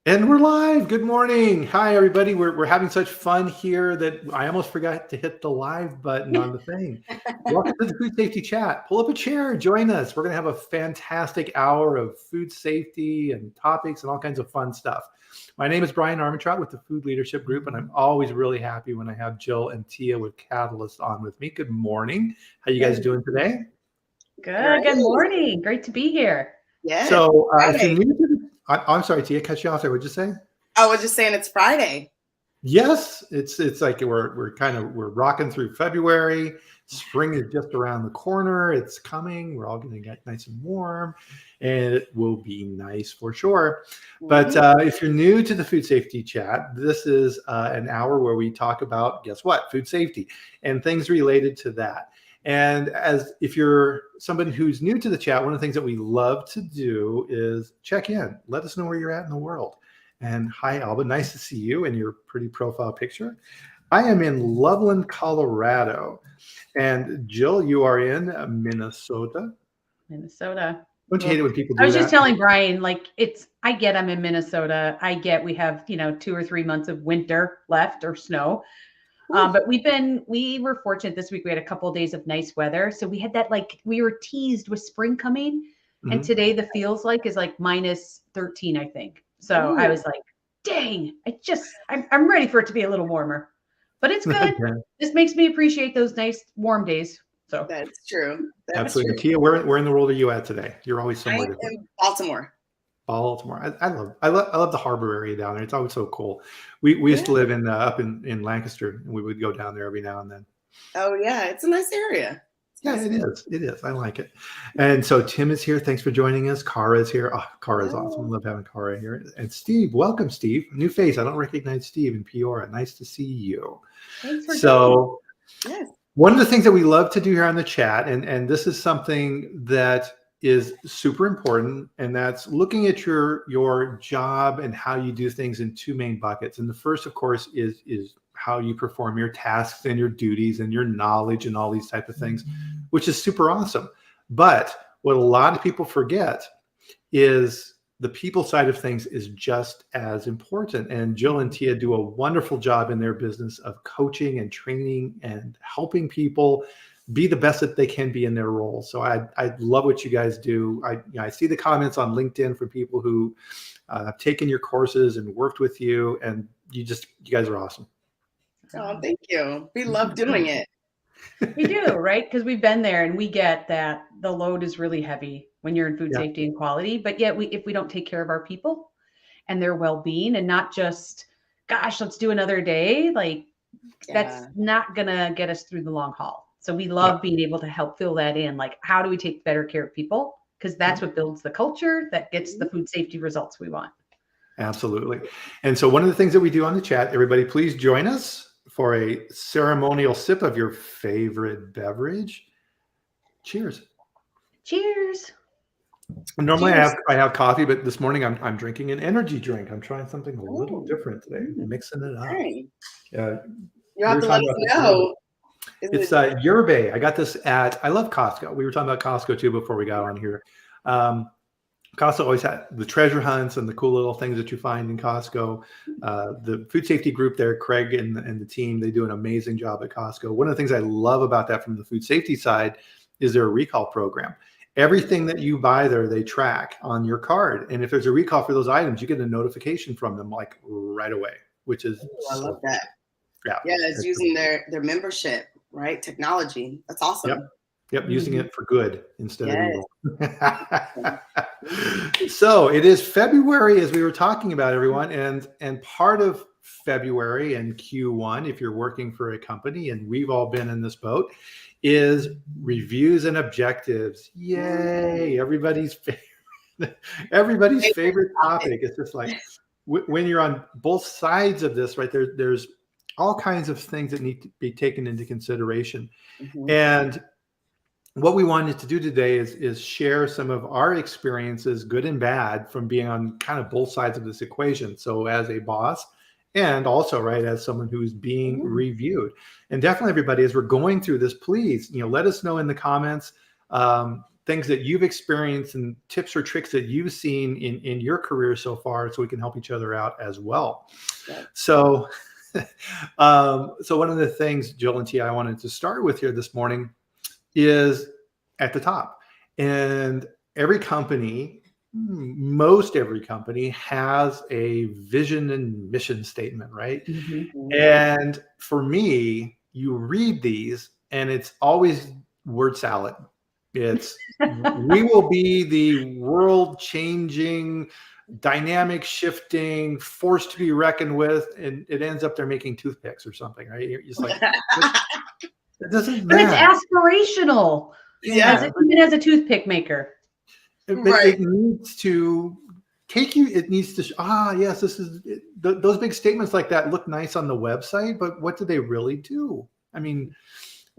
And we're live. Good morning. Hi, everybody. We're having such fun here that I almost forgot to hit the live button on the thing. Welcome to the Food Safety Chat. Pull up a chair. Join us. We're going to have a fantastic hour of food safety and topics and all kinds of fun stuff. My name is Bryan Armentrout with the Food Leadership Group, and I'm always really happy when I have Jill and Tia with Catalyst on with me. Good morning. How you guys doing today? Good. Good morning. Great to be here. Yeah. So if you're new to the, I'm sorry, Tia, cut you off there. What'd you say? I was just saying it's Friday. Yes, it's like we're rocking through February. Spring is just around the corner. It's coming. We're all going to get nice and warm, and it will be nice for sure. But if you're new to the Food Safety Chat, this is an hour where we talk about, guess what, food safety and things related to that. And if you're somebody who's new to the chat, one of the things that we love to do is check in. Let us know where you're at in the world. And hi, Alba. Nice to see you in your pretty profile picture. I am in Loveland, Colorado. And Jill, you are in Minnesota. Minnesota. Don't you hate it when people do that? I was just telling Brian, I get I'm in Minnesota. I get we have, 2 or 3 months of winter left or snow. But we were fortunate this week. We had a couple of days of nice weather. So we had that, we were teased with spring coming. Mm-hmm. And today the feels is minus 13, I think. So I was like, dang, I'm ready for it to be a little warmer, but it's good. This makes me appreciate those nice warm days. So that's true. Absolutely. Tia, where in the world are you at today? You're always somewhere different. In Baltimore. I love the harbor area down there. It's always so cool. We used to live up in Lancaster, and we would go down there every now and then. Oh yeah, it's a nice area. It is. I like it. And so Tim is here. Thanks for joining us. Kara is here. Oh, Kara is awesome. I love having Kara here. And Steve, welcome, Steve. New face. I don't recognize Steve in Peoria. Nice to see you. Thanks for joining. Yes. One of the things that we love to do here on the chat, and this is something that is super important, and that's looking at your job and how you do things in two main buckets. And the first, of course, is how you perform your tasks and your duties and your knowledge and all these type of things, which is super awesome. But what a lot of people forget is the people side of things is just as important. And Jill and Tia do a wonderful job in their business of coaching and training and helping people be the best that they can be in their role. So I love what you guys do. I see the comments on LinkedIn from people who have taken your courses and worked with you, and you guys are awesome. Oh, thank you. We love doing it. We do, right? Because we've been there, and we get that the load is really heavy when you're in food safety and quality. But yet, if we don't take care of our people and their well-being, and not just, gosh, let's do another day, that's not gonna get us through the long haul. So we love being able to help fill that in. How do we take better care of people? Because that's what builds the culture that gets the food safety results we want. Absolutely. And so one of the things that we do on the chat, everybody, please join us for a ceremonial sip of your favorite beverage. Cheers. Cheers. Normally I have coffee, but this morning I'm drinking an energy drink. I'm trying something a little different today, mixing it up. Right. You have to let us know. It's yerba. I got this I love Costco. We were talking about Costco too before we got on here. Costco always had the treasure hunts and the cool little things that you find in Costco. The food safety group there, Craig and the team, they do an amazing job at Costco. One of the things I love about that from the food safety side is their recall program. Everything that you buy there, they track on your card. And if there's a recall for those items, you get a notification from them right away, which is I love that. Yeah, it's using their membership, right? Technology. That's awesome. Yep, using it for good instead of evil. So it is February, as we were talking about, everyone, and part of February and Q1, if you're working for a company, and we've all been in this boat, is reviews and objectives. Yay! Everybody's favorite topic. It's just when you're on both sides of this, right? There's all kinds of things that need to be taken into consideration. And what we wanted to do today is share some of our experiences, good and bad, from being on kind of both sides of this equation. So as a boss, and also, right, as someone who's being reviewed. And definitely, everybody, as we're going through this, please, let us know in the comments things that you've experienced and tips or tricks that you've seen in your career so far, so we can help each other out as well. Yeah. So, so one of the things, Jill and Tia, I wanted to start with here this morning is at the top. And every company, most every company has a vision and mission statement, right? Mm-hmm. And for me, you read these and it's always word salad. It's we will be the world changing, dynamic shifting, force to be reckoned with, and it ends up they're making toothpicks or something, right? You're just like, it doesn't But it's matter. aspirational. Yeah. Even as a toothpick maker. But it needs to take you, it needs to, yes, this is, those big statements like that look nice on the website, but what do they really do? I mean,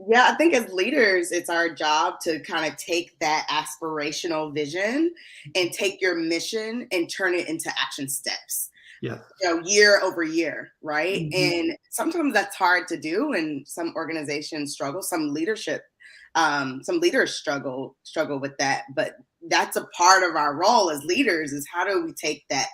yeah, I think as leaders, it's our job to kind of take that aspirational vision and take your mission and turn it into action steps. yeah, Year over year, right? Mm-hmm. And sometimes that's hard to do, and some organizations struggle. Some leaders struggle with that. But that's a part of our role as leaders: is how do we take that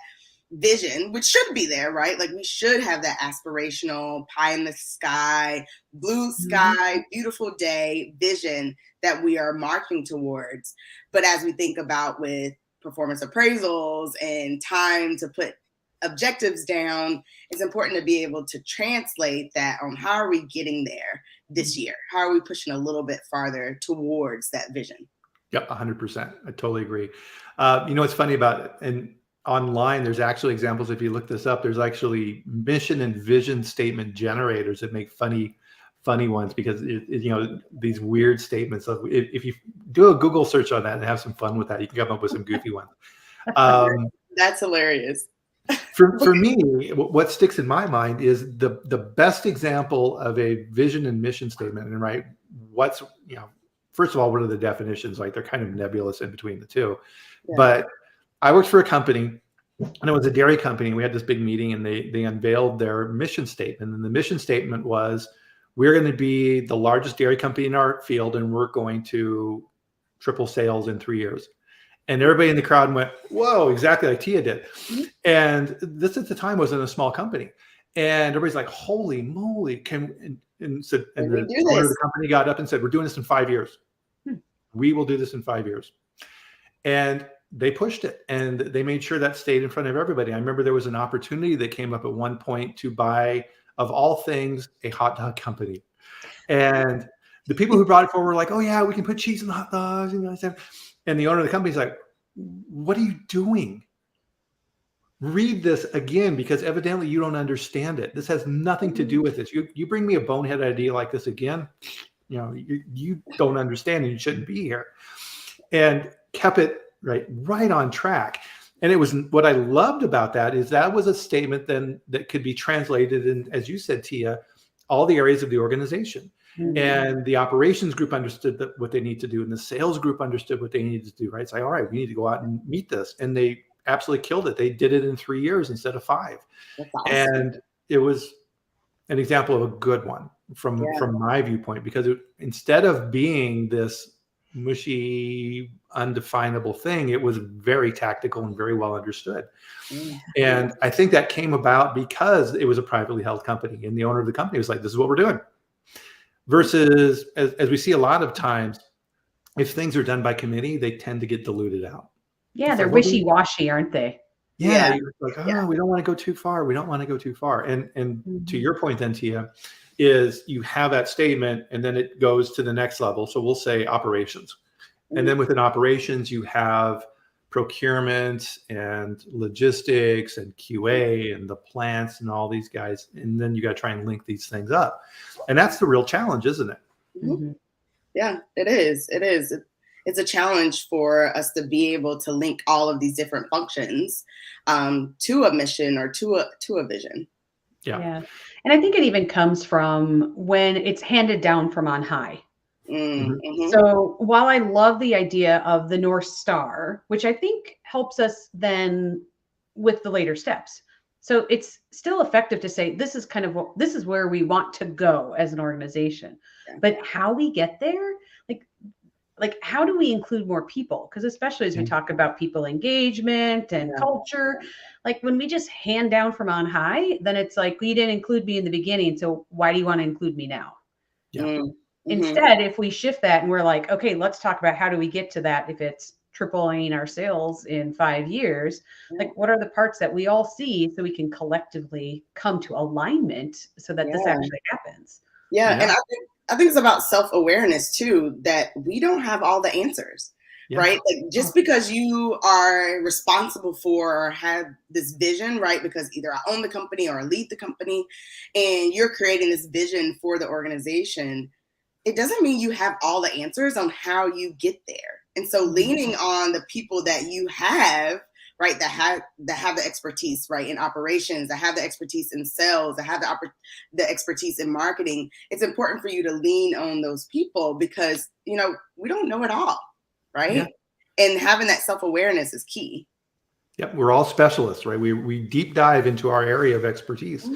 vision, which should be there, right? Like we should have that aspirational pie in the sky, blue sky, beautiful day vision that we are marching towards. But as we think about with performance appraisals and time to put objectives down, it's important to be able to translate that on how are we getting there this year? How are we pushing a little bit farther towards that vision? Yep, 100%. I totally agree. What's funny about it, and online, there's actually examples. If you look this up, there's actually mission and vision statement generators that make funny ones because these weird statements. Of if you do a Google search on that and have some fun with that, you can come up with some goofy ones. That's hilarious. For me, what sticks in my mind is the best example of a vision and mission statement. And right, first of all, what are the definitions? Like they're kind of nebulous in between the two. Yeah. But I worked for a company, and it was a dairy company. We had this big meeting, and they unveiled their mission statement. And the mission statement was, we're going to be the largest dairy company in our field, and we're going to triple sales in 3 years. And everybody in the crowd went, whoa, exactly like Tia did. And this at the time was in a small company. And everybody's like, holy moly, and the owner of the company got up and said, we're doing this in 5 years. We will do this in 5 years. And they pushed it, and they made sure that stayed in front of everybody. I remember there was an opportunity that came up at one point to buy, of all things, a hot dog company. And the people who brought it forward were like, oh yeah, we can put cheese in the hot dogs. And the owner of the company is like, what are you doing? Read this again, because evidently you don't understand it. This has nothing to do with this. You bring me a bonehead idea like this again, you don't understand, and you shouldn't be here. And kept it right on track. And it was, what I loved about that is that was a statement then that could be translated in, as you said, Tia, all the areas of the organization. And the operations group understood what they need to do, and the sales group understood what they needed to do, right? It's like, all right, we need to go out and meet this. And they absolutely killed it. They did it in 3 years instead of 5. That's awesome. And it was an example of a good one from my viewpoint, because instead of being this mushy, undefinable thing, it was very tactical and very well understood. And I think that came about because it was a privately held company, and the owner of the company was like, this is what we're doing. Versus, as we see a lot of times, if things are done by committee, they tend to get diluted out. Yeah, they're wishy-washy, aren't they? Yeah. You're like, we don't want to go too far. We don't want to go too far. And to your point then, Tia, is you have that statement, and then it goes to the next level. So we'll say operations. And then within operations, you have procurement and logistics and QA and the plants and all these guys. And then you got to try and link these things up. And that's the real challenge, isn't it? Mm-hmm. Yeah, it is. It is. It's a challenge for us to be able to link all of these different functions to a mission or to a vision. Yeah. And I think it even comes from when it's handed down from on high. Mm-hmm. So while I love the idea of the North Star, which I think helps us then with the later steps. So it's still effective to say, this is where we want to go as an organization, but how we get there, like like, how do we include more people? Because especially as we talk about people engagement and culture, like when we just hand down from on high, then it's like, well, you didn't include me in the beginning, so why do you want to include me now? Instead, if we shift that and we're like, okay, let's talk about how do we get to that if it's tripling our sales in 5 years, like what are the parts that we all see so we can collectively come to alignment so that this actually happens. And I think it's about self-awareness too, that we don't have all the answers, right? Like just because you are responsible for or have this vision, right? Because either I own the company or I lead the company and you're creating this vision for the organization, it doesn't mean you have all the answers on how you get there. And so leaning on the people that you have, right, that have the expertise, right, in operations, that have the expertise in sales, that have the expertise in marketing, it's important for you to lean on those people because, you know, we don't know it all, right? And having that self-awareness is key. Yep, we're all specialists, right? We deep dive into our area of expertise.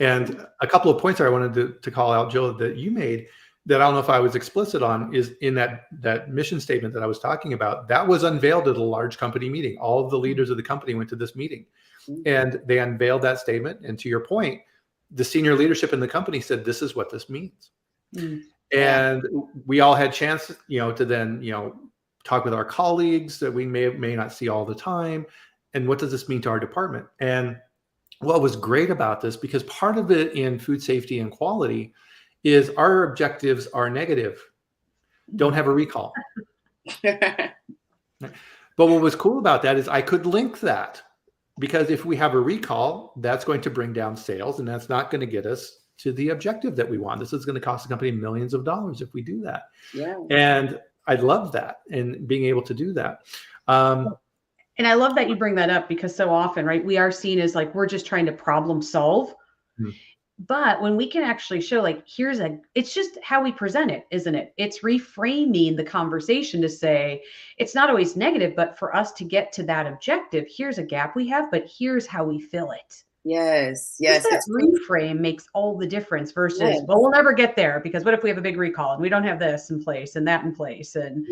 And a couple of points I wanted to call out, Jill, that you made that I don't know if I was explicit on is in that mission statement that I was talking about. That was unveiled at a large company meeting. All of the leaders of the company went to this meeting and they unveiled that statement. And to your point, the senior leadership in the company said, this is what this means. And we all had chance, you know, to then, you know, talk with our colleagues that we may not see all the time. And what does this mean to our department? And what was great about this, because part of it in food safety and quality is our objectives are negative. Don't have a recall. But what was cool about that is I could link that, because if we have a recall, that's going to bring down sales and that's not going to get us to the objective that we want. This is going to cost the company millions of dollars if we do that. And I love that and being able to do that. And I love that you bring that up because so often, right, we are seen as like, we're just trying to problem solve. But when we can actually show like, it's just how we present it, isn't it? It's reframing the conversation to say, it's not always negative, but for us to get to that objective, here's a gap we have, but here's how we fill it. Yes. That reframe makes all the difference versus, well, we'll never get there because what if we have a big recall and we don't have this in place and that in place? And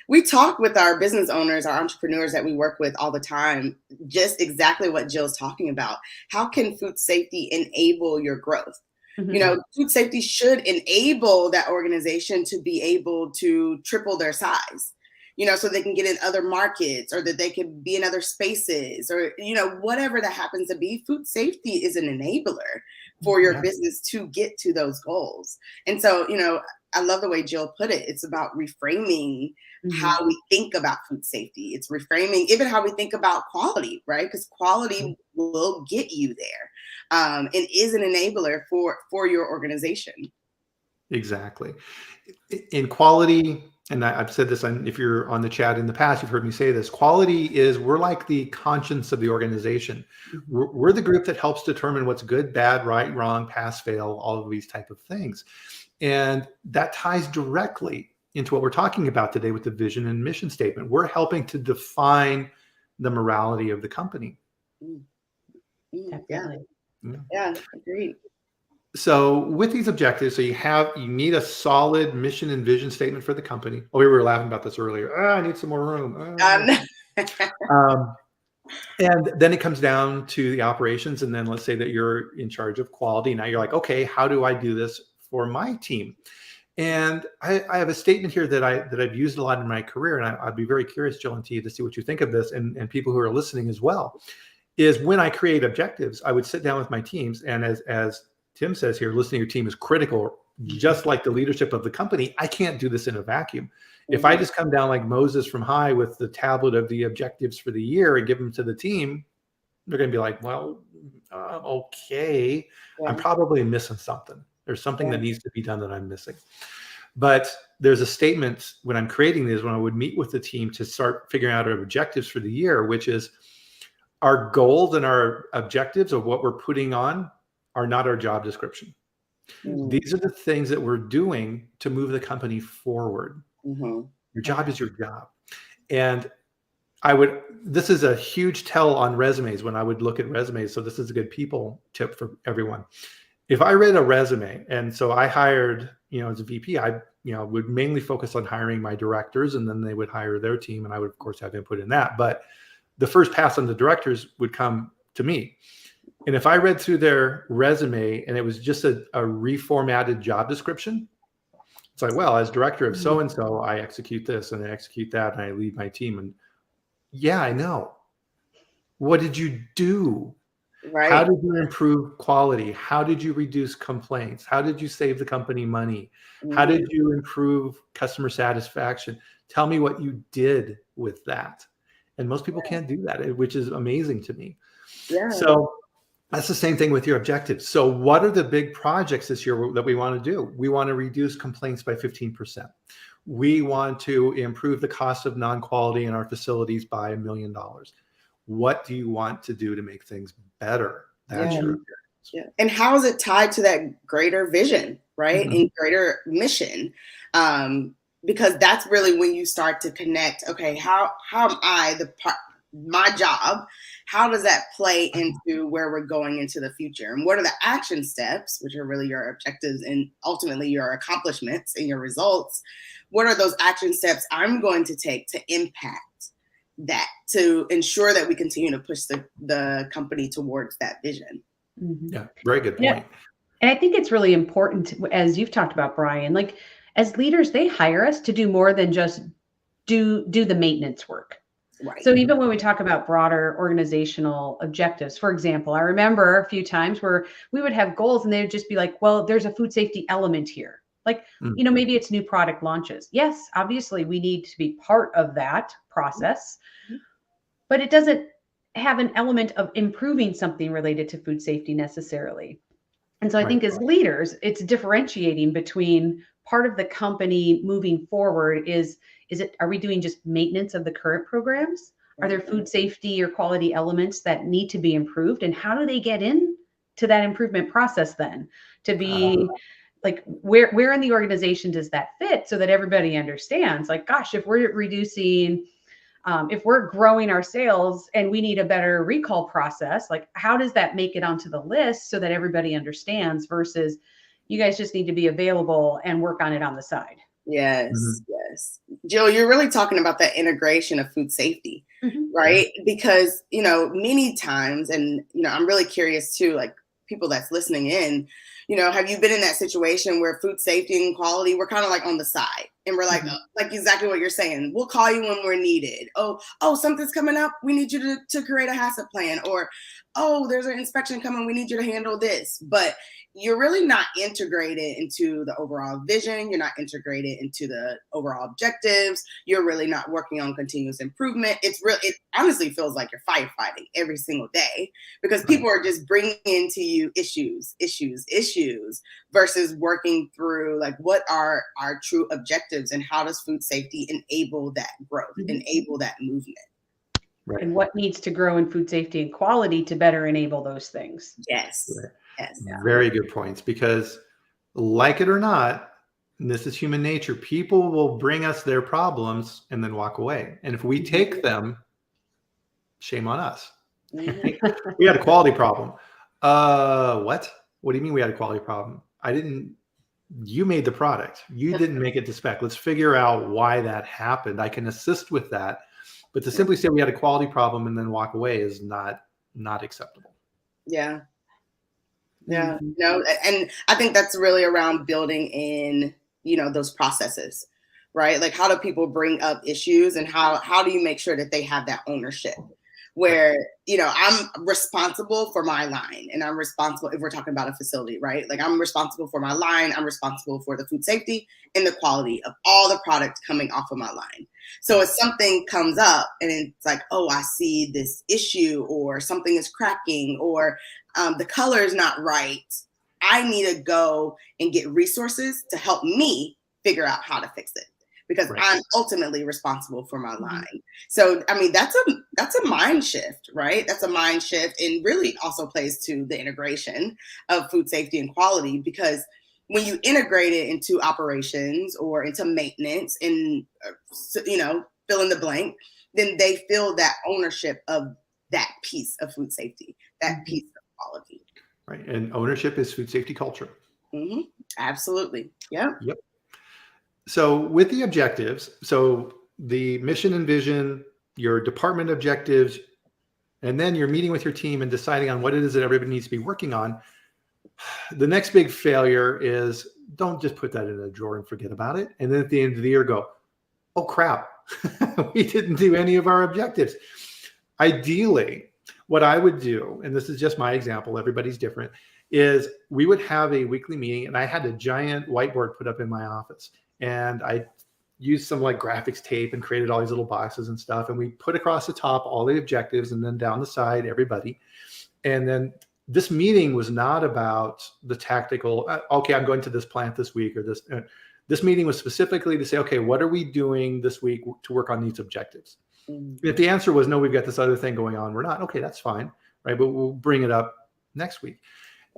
we talk with our business owners, our entrepreneurs that we work with all the time, just exactly what Jill's talking about. How can food safety enable your growth? You know, food safety should enable that organization to be able to triple their size, you know, so they can get in other markets or that they can be in other spaces or, you know, whatever that happens to be. Food safety is an enabler for your business to get to those goals. And so, you know, I love the way Jill put it. It's about reframing how we think about food safety. It's reframing even how we think about quality, right? Because quality will get you there and is an enabler for your organization. Exactly. In quality, and I've said this, if you're on the chat in the past, you've heard me say this, quality is, we're like the conscience of the organization. We're the group that helps determine what's good, bad, right, wrong, pass, fail, all of these type of things. And that ties directly into what we're talking about today with the vision and mission statement. We're helping to define the morality of the company. Definitely. Yeah, agreed. So with these objectives, so you need a solid mission and vision statement for the company. Oh, we were laughing about this earlier. I need some more room. And then it comes down to the operations. And then let's say that you're in charge of quality. Now you're like, okay, how do I do this for my team? And I have a statement here that I've used a lot in my career. And I'd be very curious, Jill and T, to see what you think of this and people who are listening as well, is when I create objectives, I would sit down with my teams. And as Tim says here, listening to your team is critical, just like the leadership of the company. I can't do this in a vacuum. If I just come down like Moses from high with the tablet of the objectives for the year and give them to the team, they're going to be like, well, okay, I'm probably missing something. There's something that needs to be done that I'm missing. But there's a statement when I'm creating these, when I would meet with the team to start figuring out our objectives for the year, which is our goals and our objectives of what we're putting on are not our job description. These are the things that we're doing to move the company forward. Your job is your job. And this is a huge tell on resumes when I would look at resumes. So this is a good people tip for everyone, if I read a resume, and so I hired, as a VP, I, would mainly focus on hiring my directors, and then they would hire their team, and I would of course have input in that. But the first pass on the directors would come to me. And if I read through their resume and it was just a reformatted job description, it's like, well, as director of so-and-so, I execute this and I execute that and I lead my team. And yeah, I know. What did you do? Right. How did you improve quality? How did you reduce complaints? How did you save the company money? How did you improve customer satisfaction? Tell me what you did with that. And most people can't do that, which is amazing to me. Yeah. So that's the same thing with your objectives. So what are the big projects this year that we want to do? We want to reduce complaints by 15%. We want to improve the cost of non-quality in our facilities by $1 million. What do you want to do to make things better? That's your objective. Yeah. And how is it tied to that greater vision, right? And greater mission? Because that's really when you start to connect, okay, how am I my job, how does that play into where we're going into the future? And what are the action steps, which are really your objectives and ultimately your accomplishments and your results? What are those action steps I'm going to take to impact that, to ensure that we continue to push the company towards that vision? Yeah, very good point. Yeah. And I think it's really important, as you've talked about, Bryan, like as leaders, they hire us to do more than just do the maintenance work. Right. So even when we talk about broader organizational objectives, for example, I remember a few times where we would have goals and they would just be like, well, there's a food safety element here. Like, maybe it's new product launches. Yes, obviously we need to be part of that process, but it doesn't have an element of improving something related to food safety necessarily. And so I think as leaders, it's differentiating between part of the company moving forward are we doing just maintenance of the current programs? Are there food safety or quality elements that need to be improved? And how do they get in to that improvement process then? To be like, where in the organization does that fit so that everybody understands, like, gosh, if we're reducing, if we're growing our sales and we need a better recall process, like how does that make it onto the list so that everybody understands versus you guys just need to be available and work on it on the side? Yes, yes. Jill, you're really talking about that integration of food safety, right? Because, many times, and, I'm really curious too, like people that's listening in, have you been in that situation where food safety and quality, we're kind of like on the side and we're like, like exactly what you're saying. We'll call you when we're needed. Oh, something's coming up. We need you to create a HACCP plan, or, oh, there's an inspection coming. We need you to handle this. But you're really not integrated into the overall vision. You're not integrated into the overall objectives. You're really not working on continuous improvement. It honestly feels like you're firefighting every single day because people are just bringing into you issues versus working through like what are our true objectives and how does food safety enable that growth, enable that movement. Right. And what needs to grow in food safety and quality to better enable those things. Yes. Right. Yes. Very good points, because like it or not, and this is human nature, people will bring us their problems and then walk away. And if we take them, shame on us. We had a quality problem. What? What do you mean we had a quality problem? You made the product. You didn't make it to spec. Let's figure out why that happened. I can assist with that. But to simply say we had a quality problem and then walk away is not acceptable. Yeah. Yeah. And I think that's really around building in, those processes, right? Like how do people bring up issues and how do you make sure that they have that ownership where, I'm responsible for my line and I'm responsible if we're talking about a facility, right? Like I'm responsible for my line. I'm responsible for the food safety and the quality of all the products coming off of my line. So if something comes up and it's like, oh, I see this issue or something is cracking or the color is not right, I need to go and get resources to help me figure out how to fix it because I'm ultimately responsible for my line. So, I mean, that's a mind shift, right? That's a mind shift and really also plays to the integration of food safety and quality because when you integrate it into operations or into maintenance and, fill in the blank, then they feel that ownership of that piece of food safety, that piece of quality. right? And ownership is food safety culture. Mm-hmm. Absolutely. Yeah. Yep. So with the objectives, so the mission and vision, your department objectives, and then you're meeting with your team and deciding on what it is that everybody needs to be working on. The next big failure is don't just put that in a drawer and forget about it. And then at the end of the year, go, oh crap, we didn't do any of our objectives. Ideally, what I would do, and this is just my example, everybody's different, is we would have a weekly meeting, and I had a giant whiteboard put up in my office, and I used some like graphics tape and created all these little boxes and stuff, and we put across the top all the objectives, and then down the side everybody. And then this meeting was not about the tactical, okay, I'm going to this plant this week, or this. This meeting was specifically to say, okay, what are we doing this week to work on these objectives? If the answer was no, we've got this other thing going on, we're not, okay, that's fine, right? But we'll bring it up next week.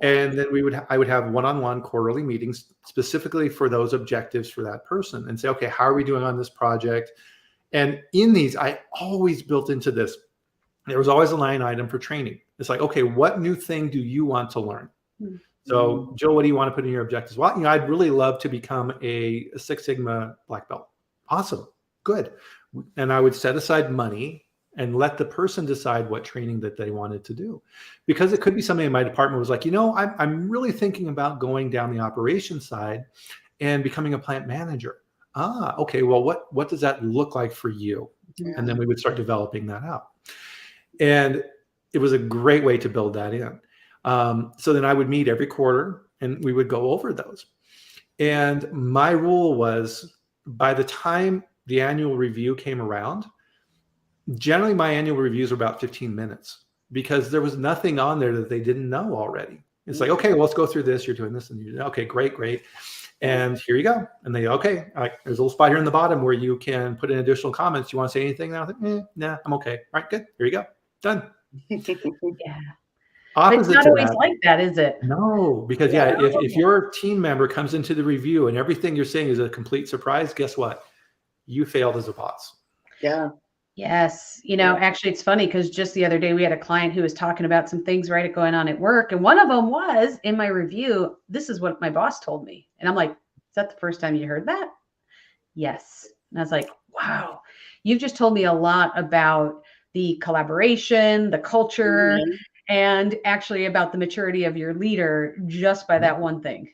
And then I would have one-on-one quarterly meetings specifically for those objectives for that person, and say, okay, how are we doing on this project? And in these, I always built into this, there was always a line item for training. It's like, okay, what new thing do you want to learn? Mm-hmm. So Jill, what do you want to put in your objectives? Well, I'd really love to become a Six Sigma black belt. Awesome. Good. And I would set aside money and let the person decide what training that they wanted to do. Because it could be somebody in my department was like, I'm really thinking about going down the operations side and becoming a plant manager. Okay. Well, what does that look like for you? Yeah. And then we would start developing that out. And it was a great way to build that in. So then I would meet every quarter and we would go over those. And my rule was, by the time the annual review came around, generally my annual reviews were about 15 minutes because there was nothing on there that they didn't know already. It's like, okay, well, let's go through this. You're doing this, and you okay, great. And here you go. And they go, okay, there's a little spot here in the bottom where you can put in additional comments. You want to say anything? And I was like, nah, I'm okay. All right, good. Here you go. Done. Yeah. Opposite it's not always like that, is it? No, because if your team member comes into the review and everything you're saying is a complete surprise, guess what? You failed as a boss. Yeah. Yes. Actually, it's funny because just the other day we had a client who was talking about some things going on at work. And one of them was, in my review, this is what my boss told me. And I'm like, is that the first time you heard that? Yes. And I was like, wow, you've just told me a lot about the collaboration, the culture, and actually about the maturity of your leader just by that one thing.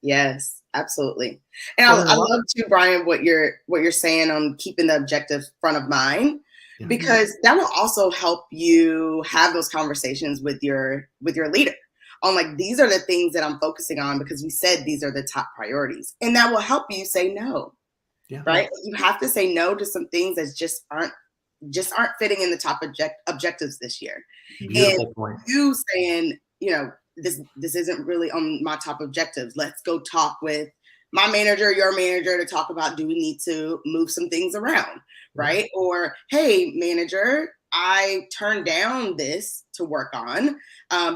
Yes, absolutely. And I love too, Bryan, what you're saying on keeping the objective front of mind, because that will also help you have those conversations with your leader on like, these are the things that I'm focusing on because we said these are the top priorities, and that will help you say no. Yeah. Right. You have to say no to some things that just aren't fitting in the top objectives this year. Beautiful and point. You saying, this isn't really on my top objectives. Let's go talk with my manager, your manager, to talk about, do we need to move some things around, right? Or, hey, manager, I turned down this to work on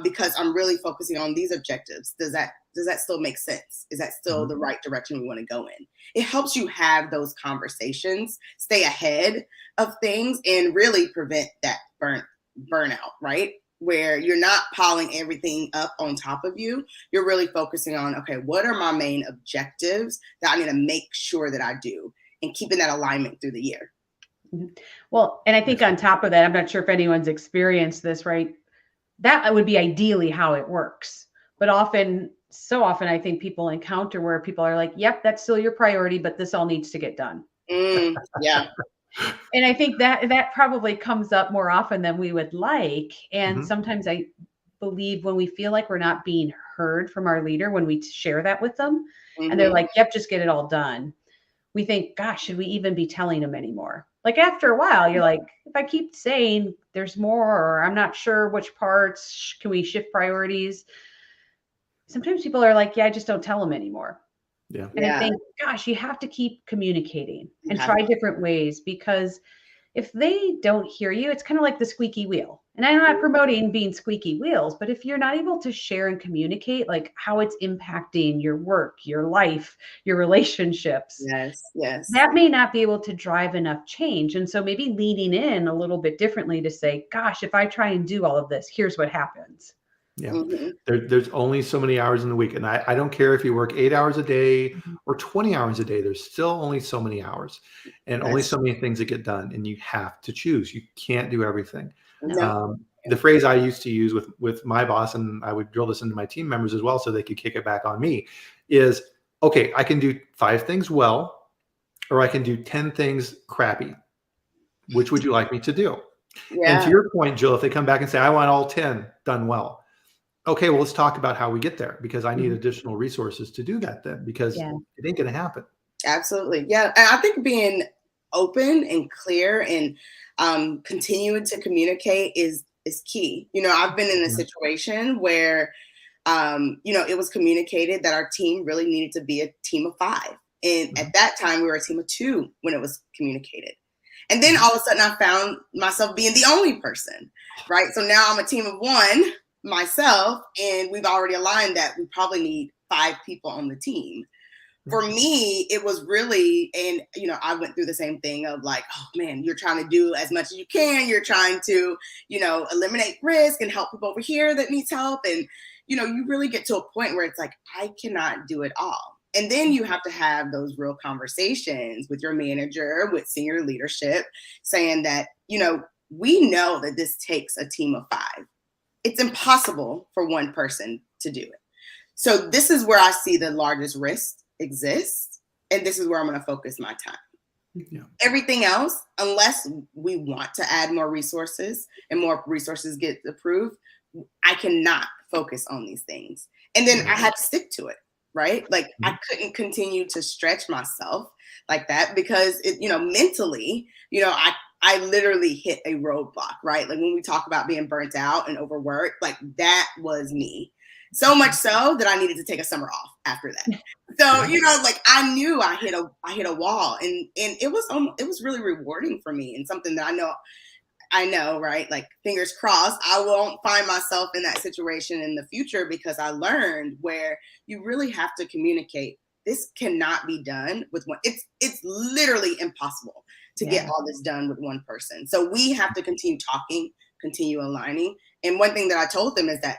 because I'm really focusing on these objectives. Does that still make sense? Is that still the right direction we want to go in? It helps you have those conversations, stay ahead of things, and really prevent that burnout, right? Where you're not piling everything up on top of you. You're really focusing on, okay, what are my main objectives that I need to make sure that I do, and keeping that alignment through the year. Well, and I think on top of that, I'm not sure if anyone's experienced this, right? That would be ideally how it works. But so often, I think people encounter where people are like, yep, that's still your priority, but this all needs to get done. Yeah. And I think that probably comes up more often than we would like. And sometimes I believe when we feel like we're not being heard from our leader, when we share that with them, and they're like, yep, just get it all done, we think, gosh, should we even be telling them anymore? Like after a while, you're like, if I keep saying there's more, or I'm not sure which parts, can we shift priorities? Sometimes people are like, yeah, I just don't tell them anymore. Yeah. And I think, gosh, you have to keep communicating and try different ways, because if they don't hear you, it's kind of like the squeaky wheel. And I'm not promoting being squeaky wheels, but if you're not able to share and communicate like how it's impacting your work, your life, your relationships, yes, that may not be able to drive enough change. And so maybe leaning in a little bit differently to say, gosh, if I try and do all of this, here's what happens. Yeah. Mhm. There's only so many hours in the week. And I don't care if you work 8 hours a day or 20 hours a day, there's still only so many hours and only That's so many things that get done. And you have to choose. You can't do everything. No. no. The phrase I used to use with my boss, and I would drill this into my team members as well so they could kick it back on me, is okay, I can do 5 things well, or I can do 10 things crappy. Which would you like me to do? And to Yeah. your point, Jill, if they come back and say, I want all 10 done well. Okay, well, let's talk about how we get there because I need additional resources to do that then because Yeah. it ain't going to happen. Absolutely. Yeah. And I think being open and clear and continuing to communicate is key. I've been in a situation where it was communicated that our team really needed to be a team of 5. And at that time we were a team of 2 when it was communicated. And then all of a sudden I found myself being the only person, right? So now I'm a team of 1 myself, and we've already aligned that we probably need 5 people on the team. For me, it was really, and I went through the same thing of like, oh man, you're trying to do as much as you can. You're trying to, eliminate risk and help people over here that needs help. And, you really get to a point where it's like, I cannot do it all. And then you have to have those real conversations with your manager, with senior leadership, saying that, we know that this takes a team of 5. It's impossible for one person to do it. So this is where I see the largest risk exists. And this is where I'm going to focus my time. Yeah. Everything else, unless we want to add more resources and more resources get approved, I cannot focus on these things. And then I had to stick to it, right? Like I couldn't continue to stretch myself like that because mentally, I literally hit a roadblock, right? Like when we talk about being burnt out and overworked, like that was me. So much so that I needed to take a summer off after that. So, like I knew I hit a wall, and it was really rewarding for me, and something that I know, right? Like fingers crossed, I won't find myself in that situation in the future because I learned where you really have to communicate. This cannot be done with one. It's literally impossible to get all this done with one person. So we have to continue talking, continue aligning. And one thing that I told them is that,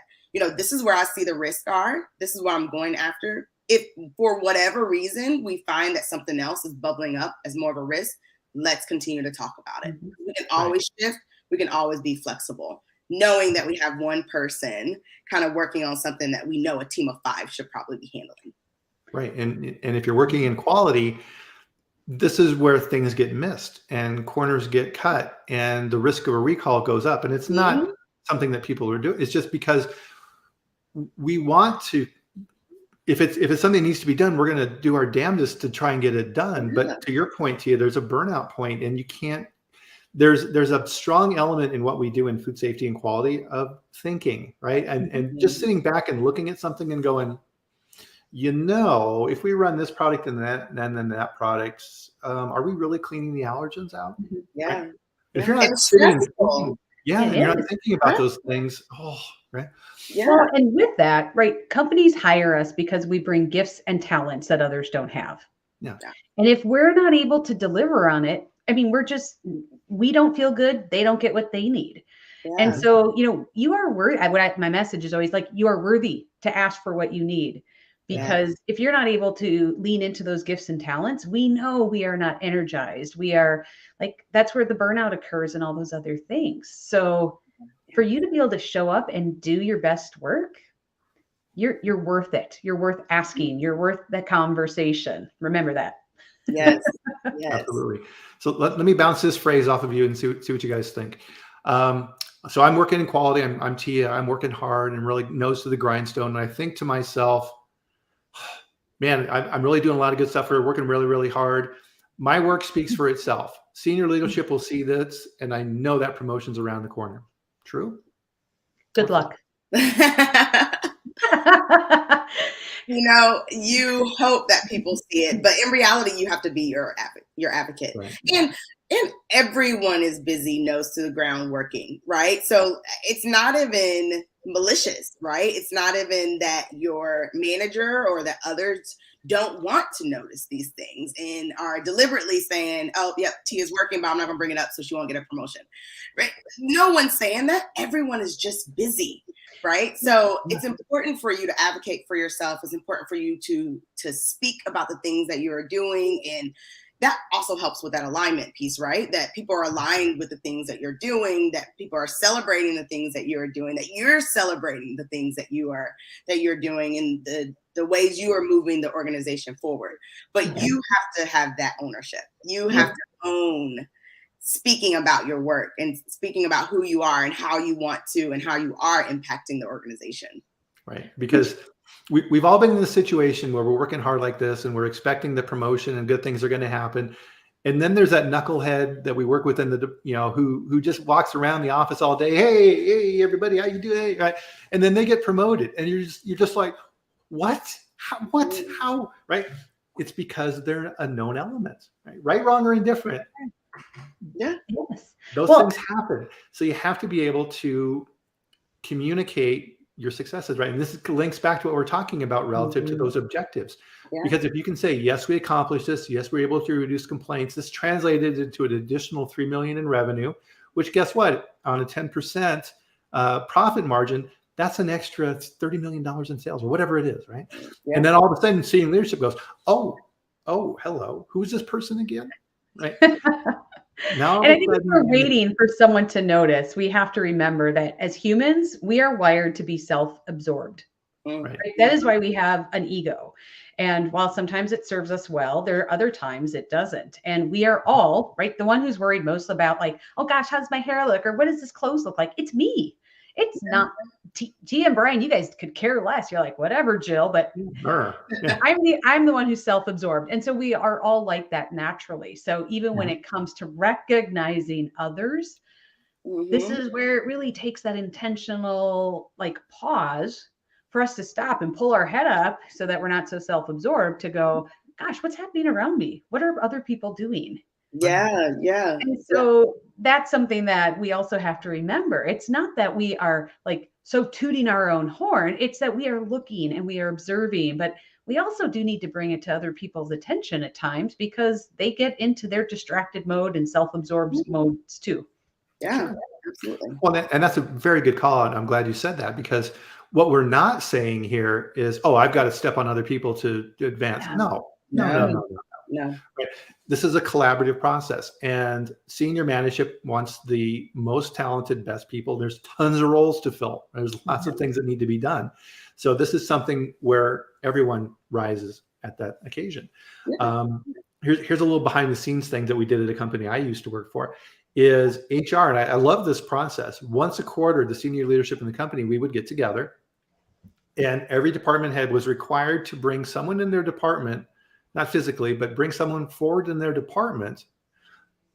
this is where I see the risks are. This is what I'm going after. If for whatever reason we find that something else is bubbling up as more of a risk, let's continue to talk about it. We can always shift. We can always be flexible, knowing that we have one person kind of working on something that we know a team of 5 should probably be handling. Right. And if you're working in quality, this is where things get missed and corners get cut and the risk of a recall goes up. And it's not something that people are doing. It's just because we want to, if it's something that needs to be done, we're going to do our damnedest to try and get it done. But to your point, Tia, there's a burnout point, and you can't, there's a strong element in what we do in food safety and quality of thinking, right? And just sitting back and looking at something and going, if we run this product and then that product, are we really cleaning the allergens out? Yeah. Right? If you're not It's sitting, stressful. and you're not thinking about those things, right? Yeah. Well, and with that, right, companies hire us because we bring gifts and talents that others don't have. Yeah. And if we're not able to deliver on it, I mean, we don't feel good. They don't get what they need. Yeah. And so, you are worthy. My message is always like, you are worthy to ask for what you need. Because if you're not able to lean into those gifts and talents, we know we are not energized. We are like, that's where the burnout occurs and all those other things. So for you to be able to show up and do your best work, you're worth it. You're worth asking. You're worth the conversation. Remember that. Yes. Absolutely. So let me bounce this phrase off of you and see what you guys think. So I'm working in quality. I'm Tia. I'm working hard and really nose to the grindstone. And I think to myself, man, I'm really doing a lot of good stuff. We're working really, really hard. My work speaks for itself. Senior leadership will see this, and I know that promotion's around the corner. True? Good luck. You hope that people see it, but in reality, you have to be your advocate. Right. And everyone is busy, nose to the ground working, right? So it's not even malicious, right? It's not even that your manager or that others don't want to notice these things and are deliberately saying, oh, yep, Tia's working, but I'm not going to bring it up so she won't get a promotion, right? No one's saying that. Everyone is just busy, right? So it's important for you to advocate for yourself. It's important for you to speak about the things that you're doing, and that also helps with that alignment piece, right? That people are aligned with the things that you're doing, that people are celebrating the things that you're doing, that you're celebrating the things that you're doing, and the ways you are moving the organization forward. But you have to have that ownership. You have to own speaking about your work and speaking about who you are and how you want to and how you are impacting the organization. Right. Because we've all been in the situation where we're working hard like this and we're expecting the promotion and good things are going to happen. And then there's that knucklehead that we work with in the, who just walks around the office all day. Hey, everybody, how you doing? Right. And then they get promoted and you're just like, what? How? Right. It's because they're a known element, right, wrong, or indifferent. Yeah. Yes. Those things happen. So you have to be able to communicate your successes, right? And this links back to what we're talking about relative to those objectives. Yeah. Because if you can say, yes, we accomplished this. Yes, we're able to reduce complaints. This translated into an additional $3 million in revenue, which guess what? On a 10% profit margin, that's an extra $30 million in sales or whatever it is, right? Yeah. And then all of a sudden senior leadership goes, oh, hello. Who's this person again? Right. Now, and I think if we're waiting for someone to notice, we have to remember that as humans, we are wired to be self-absorbed. Right? That is why we have an ego. And while sometimes it serves us well, there are other times it doesn't. And we are all, right, the one who's worried most about like, oh gosh, how's my hair look? Or what does this clothes look like? It's me. It's not Tia and Bryan. You guys could care less. You're like, whatever, Jill. But I'm the one who's self-absorbed, and so we are all like that naturally. So even when it comes to recognizing others, this is where it really takes that intentional like pause for us to stop and pull our head up so that we're not so self-absorbed to go, gosh, what's happening around me? What are other people doing? Yeah. And so that's something that we also have to remember. It's not that we are like so tooting our own horn. It's that we are looking and we are observing, but we also do need to bring it to other people's attention at times because they get into their distracted mode and self-absorbed modes too. Yeah, absolutely. Well, and that's a very good call out. I'm glad you said that, because what we're not saying here is, oh, I've got to step on other people to advance. No. Right. This is a collaborative process, and senior management wants the most talented, best people. There's tons of roles to fill. There's lots of things that need to be done. So this is something where everyone rises at that occasion. Here's a little behind the scenes thing that we did at a company I used to work for is HR. And I love this process. Once a quarter, the senior leadership in the company, we would get together, and every department head was required to bring someone in their department, not physically, but bring someone forward in their department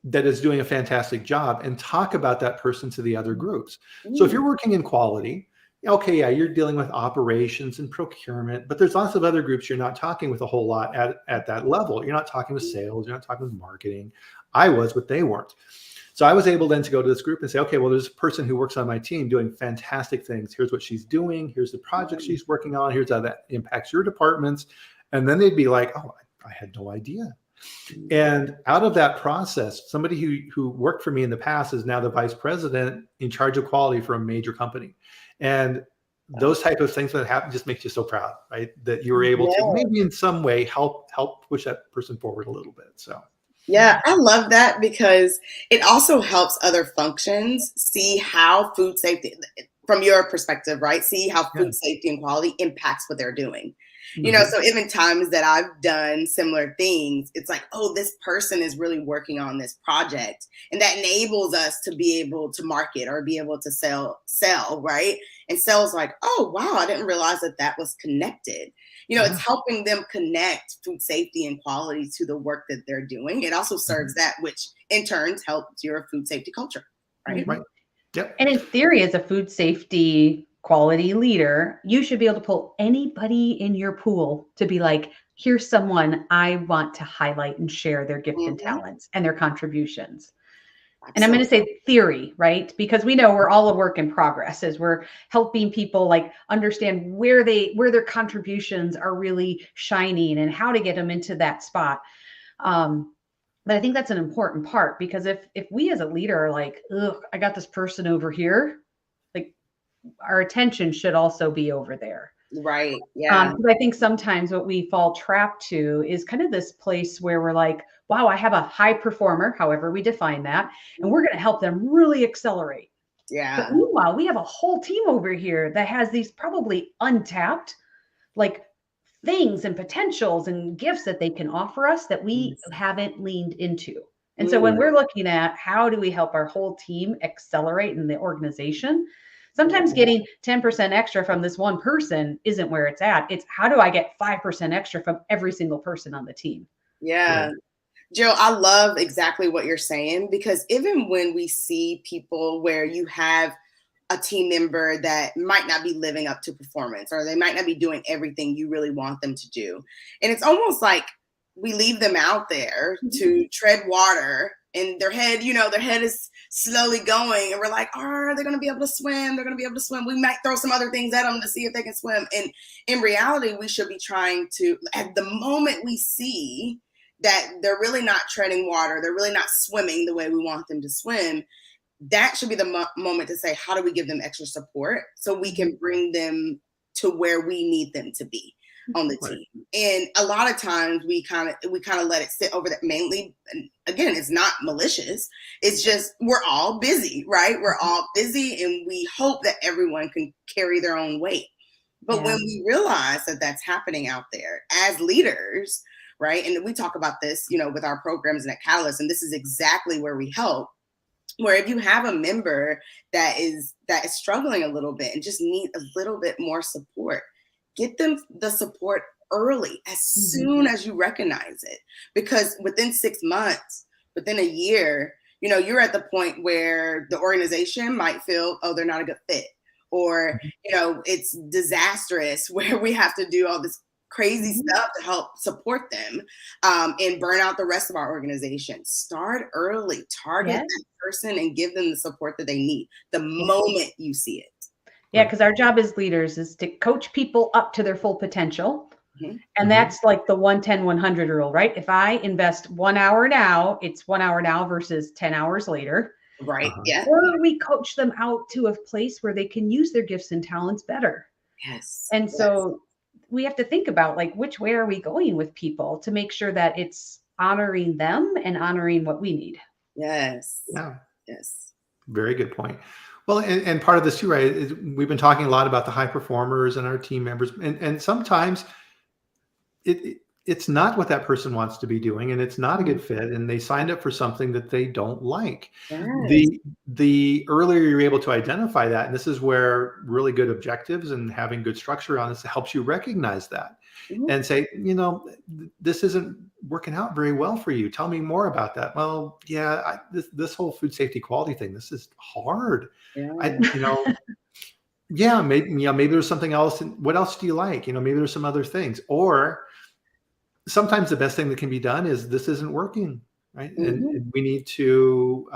that is doing a fantastic job and talk about that person to the other groups. So if you're working in quality, okay, yeah, you're dealing with operations and procurement, but there's lots of other groups you're not talking with a whole lot at that level. You're not talking with sales, you're not talking with marketing. I was, but they weren't. So I was able then to go to this group and say, okay, well, there's a person who works on my team doing fantastic things. Here's what she's doing. Here's the project she's working on. Here's how that impacts your departments. And then they'd be like, oh, I had no idea. And out of that process, somebody who worked for me in the past is now the vice president in charge of quality for a major company. And those type of things that happen just makes you so proud, right? That you were able to maybe in some way help push that person forward a little bit. So. Yeah, I love that because it also helps other functions see how food safety, from your perspective, right? See how food safety and quality impacts what they're doing. You know, so even times that I've done similar things, it's like, oh, this person is really working on this project, and that enables us to be able to market or be able to sell, right? And sales like, oh, wow, I didn't realize that was connected. You know, it's helping them connect food safety and quality to the work that they're doing. It also serves that, which in turn helps your food safety culture, right? Right. Yep. And in theory, as a food safety quality leader, you should be able to pull anybody in your pool to be like, here's someone I want to highlight and share their gift and talents and their contributions. And I'm going to say theory, right? Because we know we're all a work in progress as we're helping people like understand where their contributions are really shining and how to get them into that spot. But I think that's an important part, because if we as a leader are like, ugh, I got this person over here, like our attention should also be over there. Right. Yeah. I think sometimes what we fall trapped to is kind of this place where we're like, wow, I have a high performer, however we define that, and we're going to help them really accelerate. Yeah. But meanwhile, we have a whole team over here that has these probably untapped like things and potentials and gifts that they can offer us that we haven't leaned into. And so when we're looking at how do we help our whole team accelerate in the organization, sometimes getting 10% extra from this one person isn't where it's at. It's how do I get 5% extra from every single person on the team? Yeah. Right. Jill, I love exactly what you're saying, because even when we see people where you have a team member that might not be living up to performance, or they might not be doing everything you really want them to do, and it's almost like we leave them out there to tread water, and their head is slowly going, and we're like, oh, are they going to be able to swim? They're going to be able to swim. We might throw some other things at them to see if they can swim. And in reality, we should be trying to, at the moment we see that they're really not treading water, they're really not swimming the way we want them to swim, that should be the moment to say, how do we give them extra support so we can bring them to where we need them to be on the team? And a lot of times we kind of let it sit over that, mainly, and again, it's not malicious. It's just, we're all busy, right? We're all busy, and we hope that everyone can carry their own weight. But when we realize that that's happening out there as leaders, right? And we talk about this, with our programs and at Catalyst, and this is exactly where we help. Where if you have a member that is struggling a little bit and just need a little bit more support, get them the support early, as soon as you recognize it. Because within 6 months, within a year, you're at the point where the organization might feel, oh, they're not a good fit, or, it's disastrous, where we have to do all this crazy stuff to help support them, and burn out the rest of our organization. Start early, target that person, and give them the support that they need the moment you see it. Yeah, because our job as leaders is to coach people up to their full potential. And that's like the 110-100 rule, right? If I invest 1 hour now, it's 1 hour now versus 10 hours later. Right. Yeah. Or we coach them out to a place where they can use their gifts and talents better. Yes. And so we have to think about, like, which way are we going with people to make sure that it's honoring them and honoring what we need. Yes. Yeah. Yes. Very good point. Well, and part of this too, right, is we've been talking a lot about the high performers and our team members, and sometimes it's not what that person wants to be doing, and it's not a good fit, and they signed up for something that they don't like. Yes. The earlier you're able to identify that, and this is where really good objectives and having good structure on this helps you recognize that and say, this isn't working out very well for you. Tell me more about that. Well, yeah, this whole food safety quality thing, this is hard. Yeah. Maybe there's something else. What else do you like? Maybe there's some other things. Or sometimes the best thing that can be done is, this isn't working, right? And we need to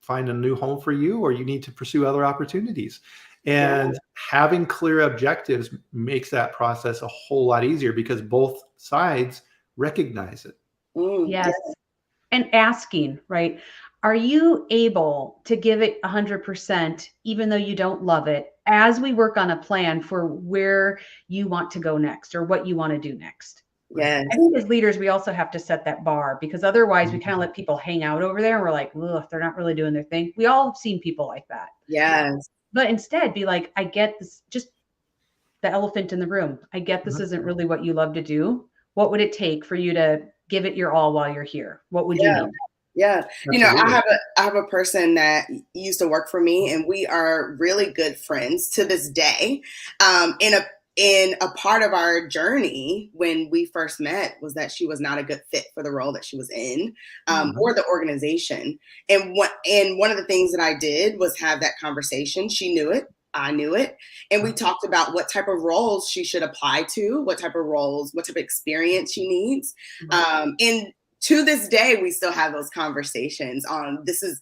find a new home for you, or you need to pursue other opportunities. And having clear objectives makes that process a whole lot easier, because both sides recognize it. Yes. And asking, right? Are you able to give it 100%, even though you don't love it, as we work on a plan for where you want to go next, or what you want to do next? Yes. I think as leaders, we also have to set that bar, because otherwise we kind of let people hang out over there, and we're like, ugh, they're not really doing their thing. We all have seen people like that. Yes. But instead be like, I get this, just the elephant in the room. I get this isn't really what you love to do. What would it take for you to give it your all while you're here? What would you need? Yeah. Absolutely. I have a person that used to work for me, and we are really good friends to this day. In a part of our journey when we first met was that she was not a good fit for the role that she was in, or the organization. And one of the things that I did was have that conversation. She knew it. I knew it. And we talked about what type of roles she should apply to, what type of experience she needs. And to this day, we still have those conversations on this is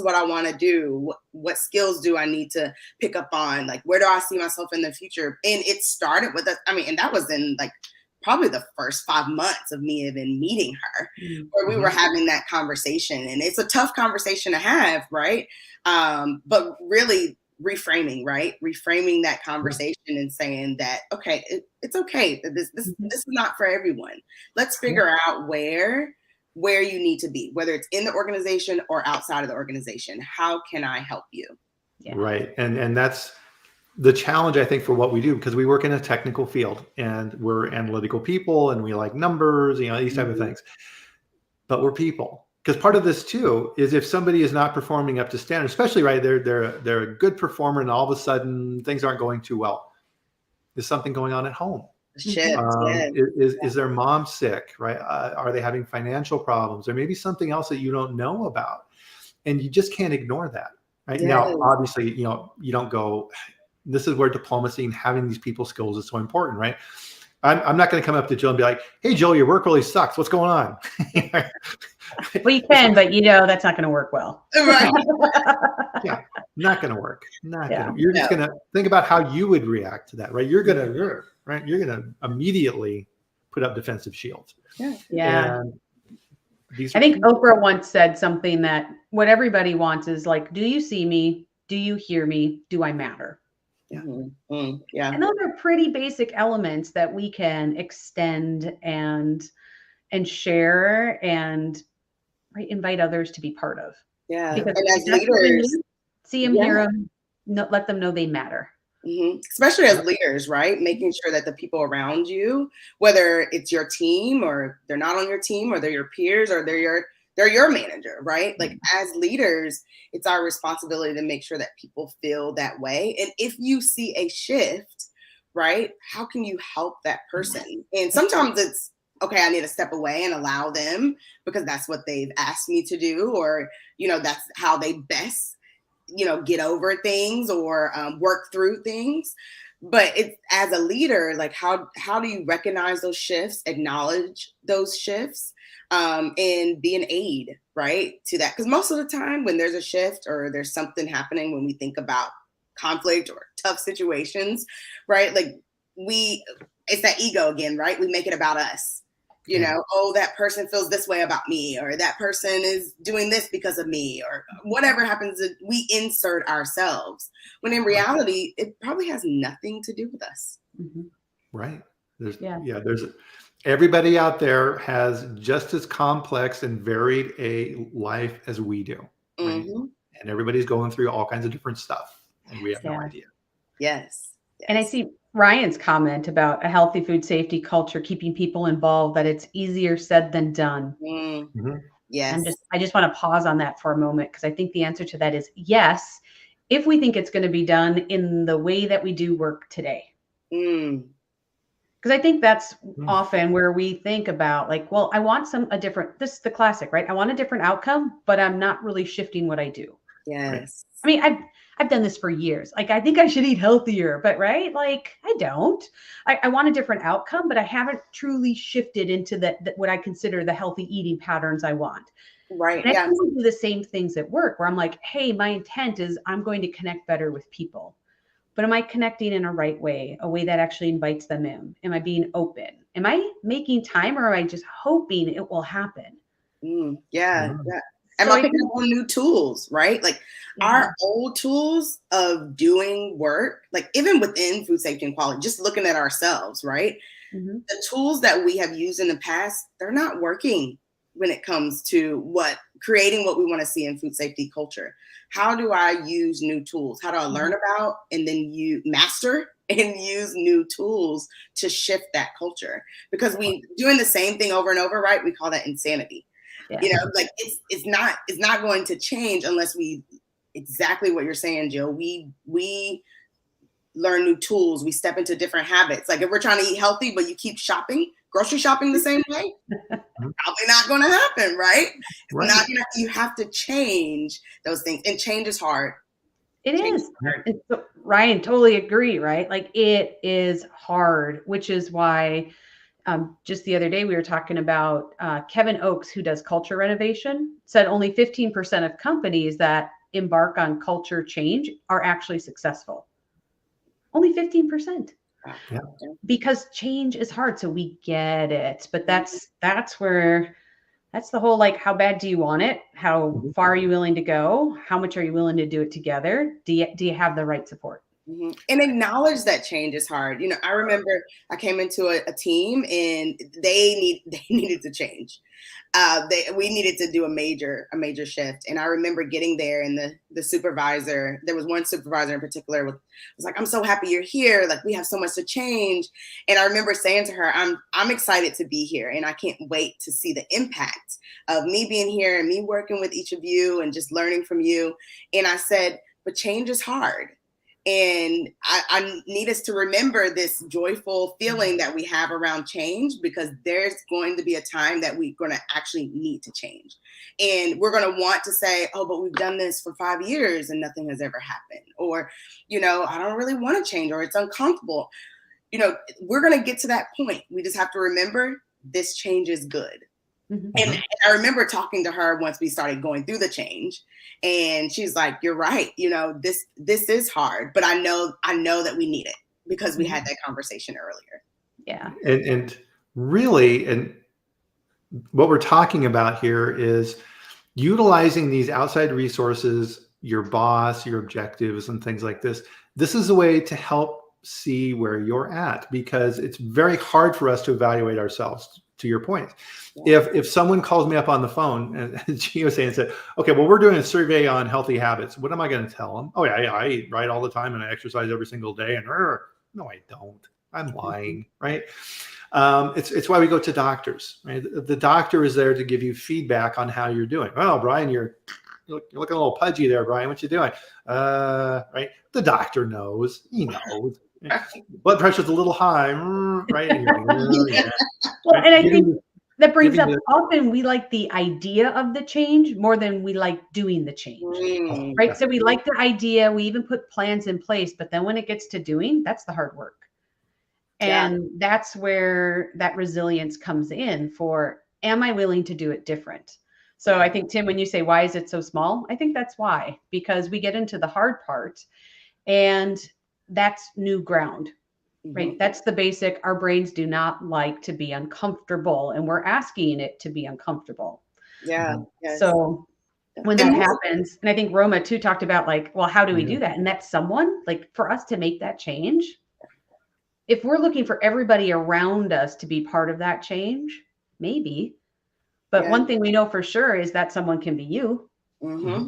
what I want to do. What skills do I need to pick up on? Like, where do I see myself in the future? And it started with us. I mean, and that was in like probably the first 5 months of me even meeting her, where we were having that conversation. And it's a tough conversation to have, right? But really reframing, right? Reframing that conversation and saying that, okay, it's okay. This is not for everyone. Let's figure out where you need to be, whether it's in the organization or outside of the organization. How can I help you? Yeah. Right. And that's the challenge, I think, for what we do, because we work in a technical field and we're analytical people and we like numbers, these type of things, but we're people. Because part of this too is if somebody is not performing up to standard, especially they're a good performer and all of a sudden things aren't going too well. Is something going on at home? Is their mom sick? Right? Are they having financial problems? Or maybe something else that you don't know about, and you just can't ignore that. Right? Yes. Now, obviously, you don't go. This is where diplomacy and having these people skills is so important, right? I'm not going to come up to Jill and be like, "Hey, Jill, your work really sucks. What's going on?" Well, you can, but that's not going to work well. Right. Yeah, not going to work. You're just going to think about how you would react to that, right? You're going to immediately put up defensive shields. Yeah. And I think Oprah once said something that what everybody wants is like, do you see me? Do you hear me? Do I matter? Yeah. And those are pretty basic elements that we can extend and share and invite others to be part of. Yeah. Because and as leaders, see them, hear them, let them know they matter. Especially as leaders, right? Making sure that the people around you, whether it's your team or they're not on your team or they're your peers or they're your manager, right? Like as leaders, it's our responsibility to make sure that people feel that way. And if you see a shift, right, how can you help that person? And sometimes it's, okay, I need to step away and allow them because that's what they've asked me to do, or, that's how they best, get over things or work through things. But it's as a leader, like how do you recognize those shifts, acknowledge those shifts, and be an aid, right, to that? Because most of the time when there's a shift or there's something happening, when we think about conflict or tough situations, right, like it's that ego again, right? We make it about us. Oh, that person feels this way about me, or that person is doing this because of me, or whatever happens, we insert ourselves when in reality, it probably has nothing to do with us. Right. There's everybody out there has just as complex and varied a life as we do. Right? And everybody's going through all kinds of different stuff and we have no idea. Yes. And I see Ryan's comment about a healthy food safety culture, keeping people involved, that it's easier said than done. Yes. I just want to pause on that for a moment, because I think the answer to that is yes, if we think it's going to be done in the way that we do work today. Because I think that's often where we think about like, well, I want this is the classic, right? I want a different outcome, but I'm not really shifting what I do. Yes. I mean, I've done this for years. Like, I think I should eat healthier, but like, I don't. I want a different outcome, but I haven't truly shifted into what I consider the healthy eating patterns I want. Right. And I do the same things at work where I'm like, hey, my intent is I'm going to connect better with people. But am I connecting in a right way, a way that actually invites them in? Am I being open? Am I making time, or am I just hoping it will happen? Yeah. Am I picking up on new tools, right? Like our old tools of doing work, like even within food safety and quality, just looking at ourselves, right? The tools that we have used in the past, they're not working when it comes to creating what we want to see in food safety culture. How do I use new tools? How do I learn about and then you master and use new tools to shift that culture? Because we doing the same thing over and over, right? We call that insanity. Like it's not going to change unless we, exactly what you're saying, Jill, we learn new tools, we step into different habits. Like if we're trying to eat healthy, but you keep grocery shopping the same way, probably not going to happen, right? You have to change those things, and change is hard. It is. And so, Ryan, totally agree, right? Like it is hard, which is why just the other day, we were talking about Kevin Oakes, who does culture renovation, said only 15% of companies that embark on culture change are actually successful. Only 15%. Yeah. Because change is hard. So we get it. But that's where, that's the whole, like, how bad do you want it? How far are you willing to go? How much are you willing to do it together? Do you have the right support? And acknowledge that change is hard. You know, I remember I came into a team and they needed to change. We needed to do a major shift. And I remember getting there, and the supervisor, there was one supervisor in particular, was like, "I'm so happy you're here. Like, we have so much to change." And I remember saying to her, I'm excited to be here, and I can't wait to see the impact of me being here and me working with each of you and just learning from you. And I said, but change is hard. And I need us to remember this joyful feeling that we have around change, because there's going to be a time that we're going to actually need to change. And we're going to want to say, oh, but we've done this for 5 years and nothing has ever happened. Or, you know, I don't really want to change, or it's uncomfortable. You know, we're going to get to that point. We just have to remember this change is good. And I remember talking to her once we started going through the change, and she's like, "You're right. You know, this is hard, but I know that we need it because we had that conversation earlier." Yeah. And really, and what we're talking about here is utilizing these outside resources, your boss, your objectives, and things like this. This is a way to help see where you're at, because it's very hard for us to evaluate ourselves. To your point, if someone calls me up on the phone and Gio saying, said, "Okay, well, we're doing a survey on healthy habits," what am I going to tell them? "Oh yeah, I eat right all the time and I exercise every single day." And no, I don't. I'm lying, right? It's why we go to doctors, right? The doctor is there to give you feedback on how you're doing. "Oh, Bryan, you're looking a little pudgy there, Bryan. What you doing?" Right? The doctor knows. He knows. Blood pressure's a little high, right? And you're like, "Oh, yeah." Well, and I think that brings up, often we like the idea of the change more than we like doing the change, right? So we like the idea, we even put plans in place, but then when it gets to doing, that's the hard work. And that's where that resilience comes in for, am I willing to do it different? So I think, Tim, when you say, why is it so small? I think that's why, because we get into the hard part, and that's new ground. Right. That's the basic. Our brains do not like to be uncomfortable, and we're asking it to be uncomfortable. Yeah. Yes. So when that happens, and I think Roma too talked about, like, well, how do we do that? And that's someone, like, for us to make that change, if we're looking for everybody around us to be part of that change, maybe. But one thing we know for sure is that someone can be you. Yeah.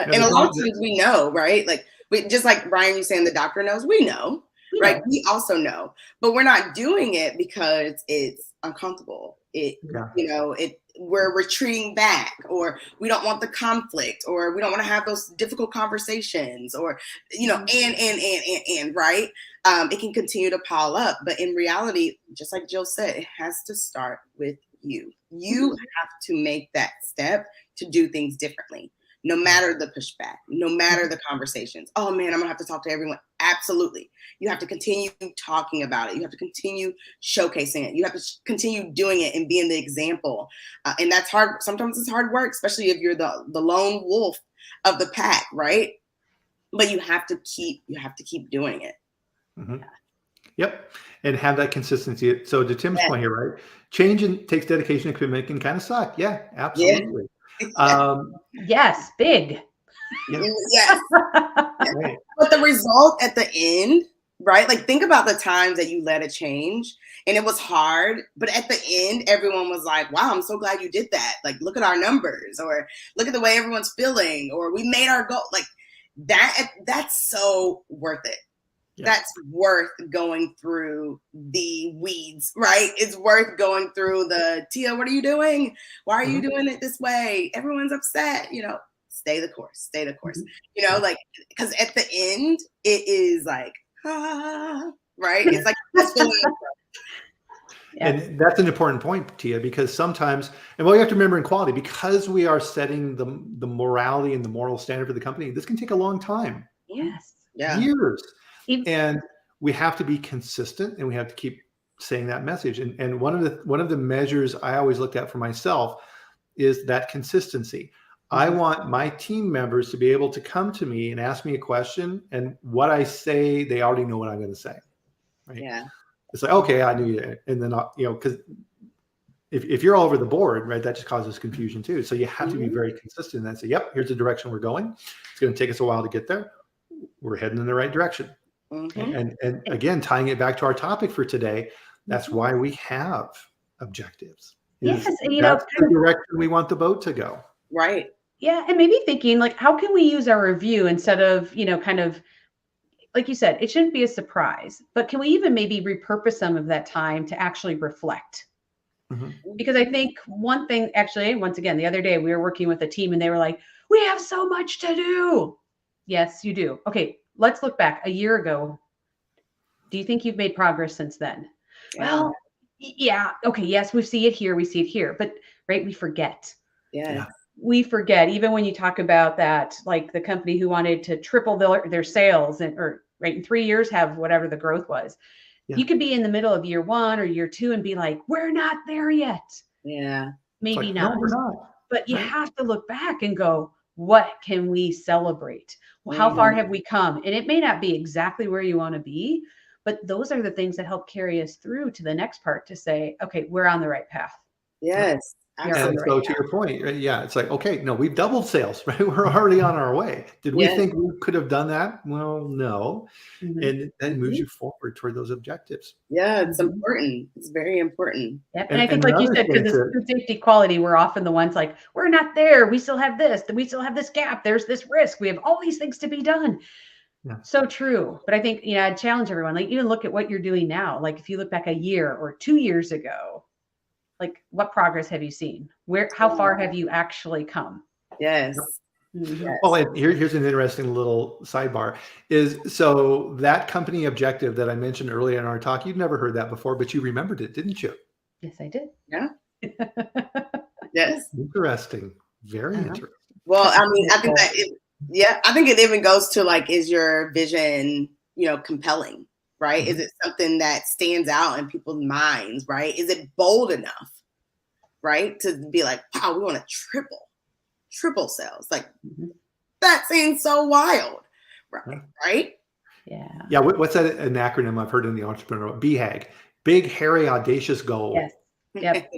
And a lot of times we know, right? Like, just like Bryan, you saying the doctor knows, we know. Right. We also know, but we're not doing it because it's uncomfortable. We're retreating back, or we don't want the conflict, or we don't want to have those difficult conversations, or, you know, and right. It can continue to pile up. But in reality, just like Jill said, it has to start with you. You have to make that step to do things differently. No matter the pushback, no matter the conversations. "Oh man, I'm gonna have to talk to everyone." Absolutely. You have to continue talking about it. You have to continue showcasing it. You have to continue doing it and being the example. And that's hard. Sometimes it's hard work, especially if you're the lone wolf of the pack, right? But you have to keep doing it. Yep. And have that consistency. So to Tim's point here, right? Change takes dedication and commitment, can kind of suck. Yeah, absolutely. Yes, big. Yes. Right. But the result at the end, right? Like, think about the times that you led a change and it was hard, but at the end, everyone was like, "Wow, I'm so glad you did that. Like, look at our numbers," or "Look at the way everyone's feeling," or "We made our goal." Like that's so worth it. That's worth going through the weeds, right? It's worth going through the, "Tia, what are you doing? Why are you doing it this way? Everyone's upset." You know, stay the course, you know, like, because at the end, it is like, right? It's like, and that's an important point, Tia, because sometimes, and what you have to remember in quality, because we are setting the morality and the moral standard for the company, this can take a long time. Yes. Years. And we have to be consistent, and we have to keep saying that message. And one of the measures I always looked at for myself is that consistency. I want my team members to be able to come to me and ask me a question, and what I say, they already know what I'm going to say. Right? Yeah. It's like, okay, I knew you. And then, because if you're all over the board, right, that just causes confusion too. So you have to be very consistent and say, yep, here's the direction we're going. It's going to take us a while to get there. We're heading in the right direction. And again, tying it back to our topic for today, that's why we have objectives. Yes, and, that's the direction we want the boat to go. Right. Yeah, and maybe thinking like, how can we use our review instead of, kind of, like you said, it shouldn't be a surprise, but can we even maybe repurpose some of that time to actually reflect? Because I think one thing, actually, once again, the other day we were working with a team and they were like, we have so much to do. Yes, you do. Okay, let's look back a year ago. Do you think you've made progress since then? Yeah. Well, yeah. Okay. Yes, we see it here. We see it here. But right, we forget. Yeah. We forget, even when you talk about that, like the company who wanted to triple their sales or in 3 years have whatever the growth was. Yeah. You could be in the middle of year 1 or year 2 and be like, we're not there yet. Yeah. Maybe like, not. No, we're not. But you have to look back and go, what can we celebrate? Well, how far have we come? And it may not be exactly where you want to be, but those are the things that help carry us through to the next part to say, okay, we're on the right path. Yes. And so to your point, yeah, it's like, okay, no, we've doubled sales, right? We're already on our way. Did we think we could have done that? Well, no. And that moves you forward toward those objectives. Yeah, it's important. It's very important. Yep. And I think, like you said, because this food safety quality, we're often the ones like, we're not there. We still have this. We still have this gap. There's this risk. We have all these things to be done. Yeah. So true. But I think, I'd challenge everyone, like even look at what you're doing now. Like if you look back a year or 2 years ago, like what progress have you seen? How far have you actually come? Yes. Well, and here's an interesting little sidebar is, so that company objective that I mentioned earlier in our talk, you'd never heard that before, but you remembered it, didn't you? Yes, I did. Yeah. Yes. Interesting. Very interesting. Well, I mean, I think I think it even goes to like, is your vision, compelling? Right? Is it something that stands out in people's minds? Right? Is it bold enough? Right? To be like, wow, we want to triple sales. Like that seems so wild. Right? Yeah. Yeah. What's that an acronym I've heard in the entrepreneur? BHAG. Big, hairy, audacious goal. Yes. Yep.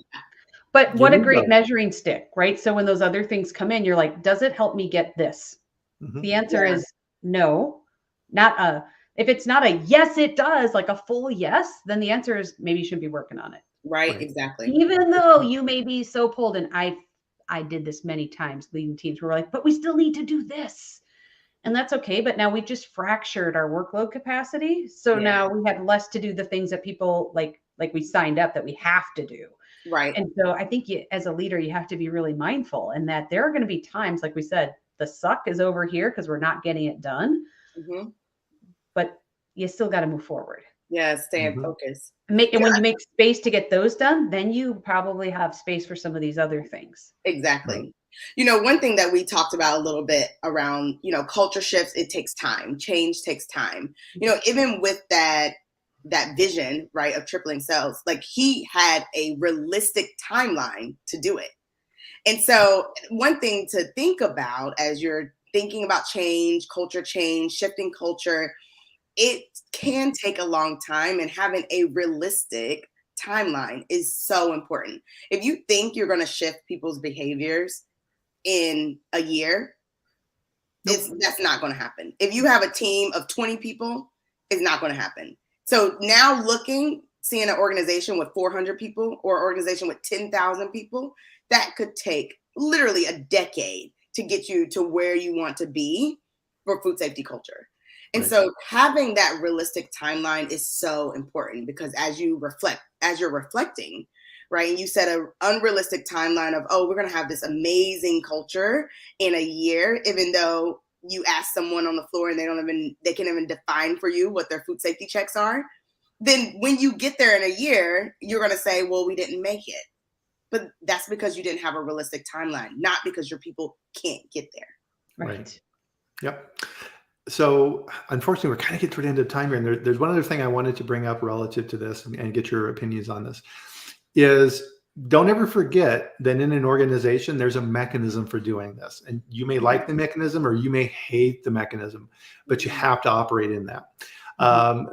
But what a great measuring stick, right? So when those other things come in, you're like, does it help me get this? The answer is no, if it's not a yes, it does, like a full yes, then the answer is maybe you should be working on it. Right, exactly. Even though you may be so pulled, and I did this many times leading teams, we're like, but we still need to do this. And that's okay. But now we've just fractured our workload capacity. So now we have less to do the things that people like we signed up that we have to do. Right. And so I think as a leader, you have to be really mindful, and that there are going to be times, like we said, the suck is over here because we're not getting it done. But you still got to move forward. Yeah, stay in focus. And when you make space to get those done, then you probably have space for some of these other things. Exactly. One thing that we talked about a little bit around, culture shifts, it takes time. Change takes time. Even with that vision, right, of tripling sales, like he had a realistic timeline to do it. And so one thing to think about as you're thinking about change, shifting culture, it can take a long time, and having a realistic timeline is so important. If you think you're going to shift people's behaviors in a year, that's not going to happen. If you have a team of 20 people, it's not going to happen. So now seeing an organization with 400 people or an organization with 10,000 people, that could take literally a decade to get you to where you want to be for food safety culture. And so having that realistic timeline is so important, because as you're reflecting, right, and you set an unrealistic timeline of, we're going to have this amazing culture in a year, even though you ask someone on the floor and they can't even define for you what their food safety checks are, then when you get there in a year, you're going to say, well, we didn't make it. But that's because you didn't have a realistic timeline, not because your people can't get there. Right. Yep. So unfortunately, we're kind of getting toward the end of time here. And there's one other thing I wanted to bring up relative to this and get your opinions on this is don't ever forget that in an organization, there's a mechanism for doing this. And you may like the mechanism or you may hate the mechanism, but you have to operate in that.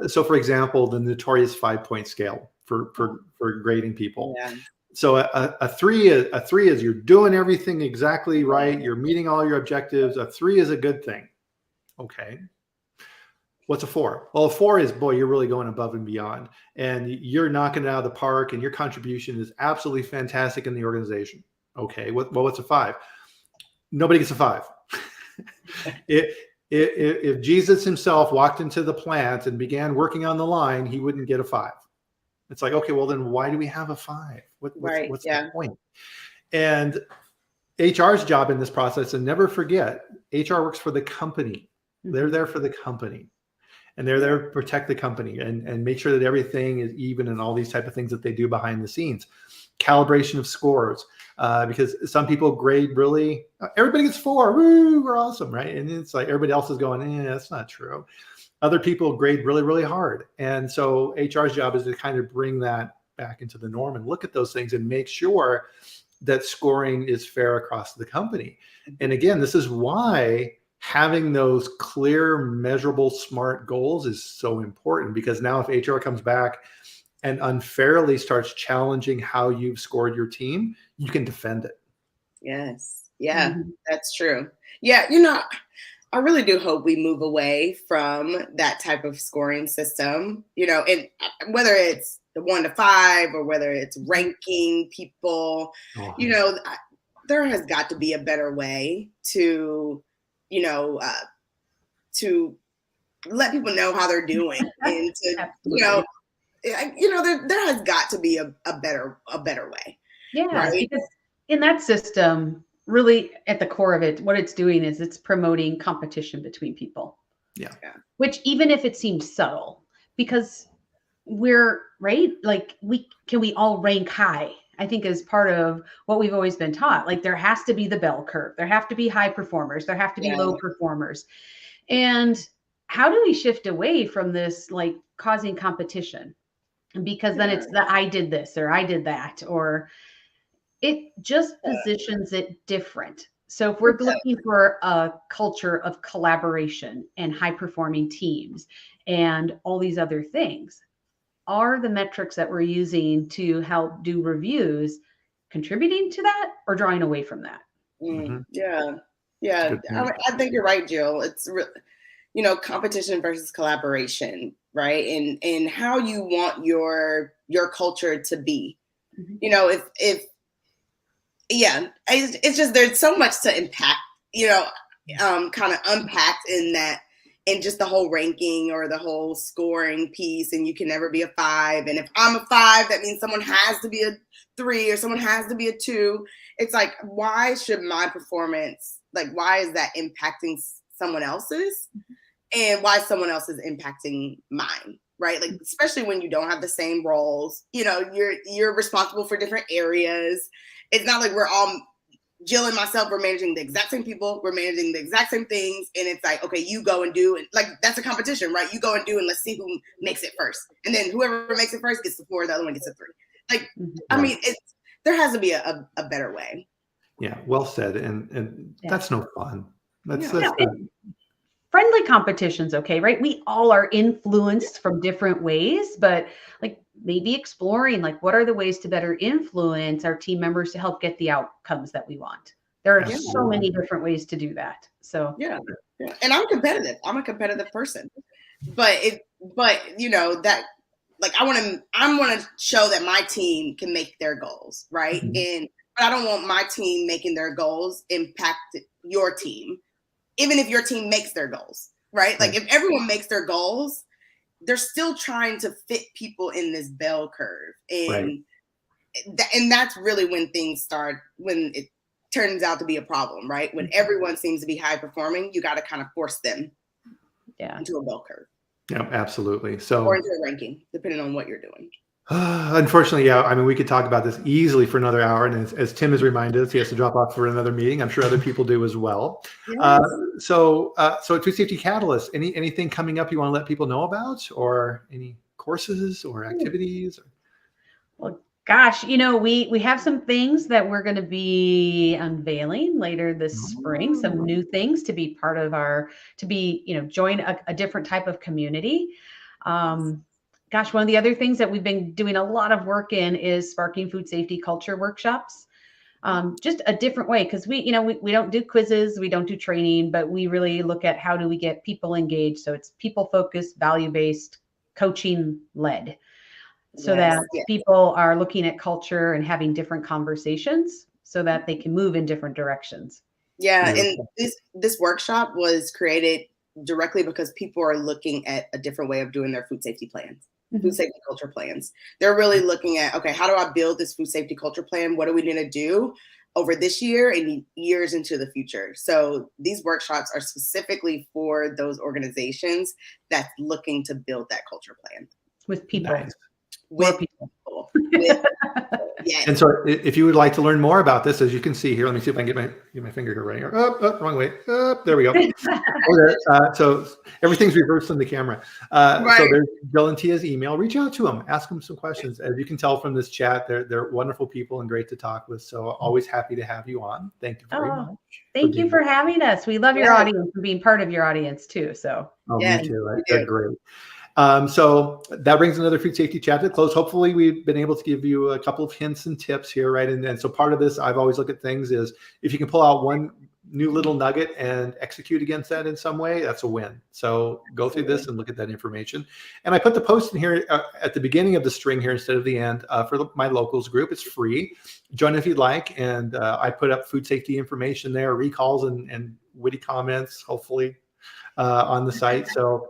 So for example, the notorious 5-point scale for grading people. Yeah. So a three is you're doing everything exactly right. You're meeting all your objectives. A 3 is a good thing. Okay. What's a 4? Well, a 4 is, boy, you're really going above and beyond, and you're knocking it out of the park, and your contribution is absolutely fantastic in the organization. Okay. What's a 5? Nobody gets a 5. If Jesus himself walked into the plant and began working on the line, he wouldn't get a 5. It's like, okay, well then why do we have a 5? What's the point? And HR's job in this process, and never forget, HR works for the company. They're there for the company, and they're there to protect the company and make sure that everything is even and all these type of things that they do behind the scenes. Calibration of scores, because some people grade really, everybody gets 4, woo, we're awesome, right? And it's like everybody else is going, that's not true. Other people grade really, really hard. And so HR's job is to kind of bring that back into the norm and look at those things and make sure that scoring is fair across the company. And again, this is why having those clear, measurable, smart goals is so important, because now if HR comes back and unfairly starts challenging how you've scored your team, you can defend it. Yes. Yeah, that's true. Yeah. I really do hope we move away from that type of scoring system, and whether it's the 1 to 5 or whether it's ranking people, there has got to be a better way to to let people know how they're doing, and to, there has got to be a better way. Yeah, right? because in that system, really at the core of it, what it's doing is it's promoting competition between people. Yeah. Which, even if it seems subtle, because we're right, like we all rank high, I think, is part of what we've always been taught. Like there has to be the bell curve. There have to be high performers. There have to be low performers. And how do we shift away from this, like causing competition? Because then it's the I did this or I did that, or it just positions it different. So if we're looking for a culture of collaboration and high performing teams and all these other things, are the metrics that we're using to help do reviews contributing to that or drawing away from that? Yeah. I think you're right, Jill. It's competition versus collaboration, right? And how you want your culture to be. It's just, there's so much to impact, kind of unpacked in that, and just the whole ranking or the whole scoring piece. And you can never be a 5. And if I'm a 5, that means someone has to be a 3 or someone has to be a 2. It's like, why should my performance, like, why is that impacting someone else's, and why someone else is impacting mine? Right? Like, especially when you don't have the same roles, you're responsible for different areas. It's not like we're all, Jill and myself, we're managing the exact same people, we're managing the exact same things. And it's like, okay, you go and do it. Like, that's a competition, right? You go and do, and let's see who makes it first. And then whoever makes it first gets the 4, the other one gets a 3. Like, I mean, there has to be a better way. Yeah, well said. And that's no fun. That's friendly competition's okay, right? We all are influenced from different ways, but like maybe exploring, like, what are the ways to better influence our team members to help get the outcomes that we want? There are so many different ways to do that. So yeah. And I'm competitive. I'm a competitive person, but that, like, I want to show that my team can make their goals, right? But I don't want my team making their goals impact your team, even if your team makes their goals, right? Like, if everyone makes their goals, they're still trying to fit people in this bell curve. And and that's really when things start, when it turns out to be a problem, right? When everyone seems to be high performing, you got to kind of force them into a bell curve. Yeah, absolutely. So, or into a ranking, depending on what you're doing. Unfortunately, yeah. I mean, we could talk about this easily for another hour, and as Tim has reminded us, he has to drop off for another meeting. I'm sure other people do as well. Yes. So at Food Safety Catalyst, anything coming up you want to let people know about, or any courses or activities? Well, gosh, we have some things that we're going to be unveiling later this spring, some new things to be part of join a different type of community. Gosh, one of the other things that we've been doing a lot of work in is sparking food safety culture workshops. Just a different way, because we don't do quizzes, we don't do training, but we really look at how do we get people engaged. So it's people focused, value based, coaching led, so that people are looking at culture and having different conversations so that they can move in different directions. Yeah, and this workshop was created directly because people are looking at a different way of doing their food safety plans, food safety culture plans. They're really looking at, okay, how do I build this food safety culture plan? What are we going to do over this year and years into the future? So these workshops are specifically for those organizations that's looking to build that culture plan. With people. Nice. With people. Yeah. And so if you would like to learn more about this, as you can see here, let me see if I can get my finger here right here. Wrong way. There we go. So everything's reversed on the camera. So there's Jill and Tia's email. Reach out to them. Ask them some questions. As you can tell from this chat, they're wonderful people and great to talk with. So always happy to have you on. Thank you very much. Thank you for having us. We love your audience and being part of your audience too. So me too. They're great. So that brings another food safety chat to a close. Hopefully we've been able to give you a couple of hints and tips here, right? And so part of this, I've always looked at things is if you can pull out one new little nugget and execute against that in some way, that's a win. So go through this and look at that information. And I put the post in here at the beginning of the string here instead of the end for my locals group. It's free. Join if you'd like. And I put up food safety information there, recalls and witty comments, hopefully on the site. So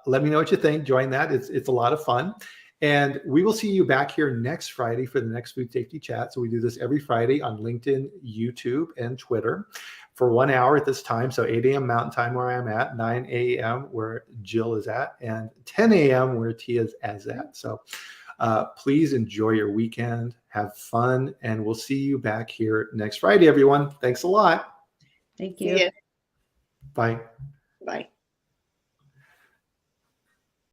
let me know what you think. Join that. It's a lot of fun. And we will see you back here next Friday for the next food safety chat. So we do this every Friday on LinkedIn, YouTube, and Twitter for 1 hour at this time. So 8 a.m. Mountain Time where I'm at, 9 a.m. where Jill is at, and 10 a.m. where Tia is at. So please enjoy your weekend. Have fun. And we'll see you back here next Friday, everyone. Thanks a lot. Thank you. Bye. Bye.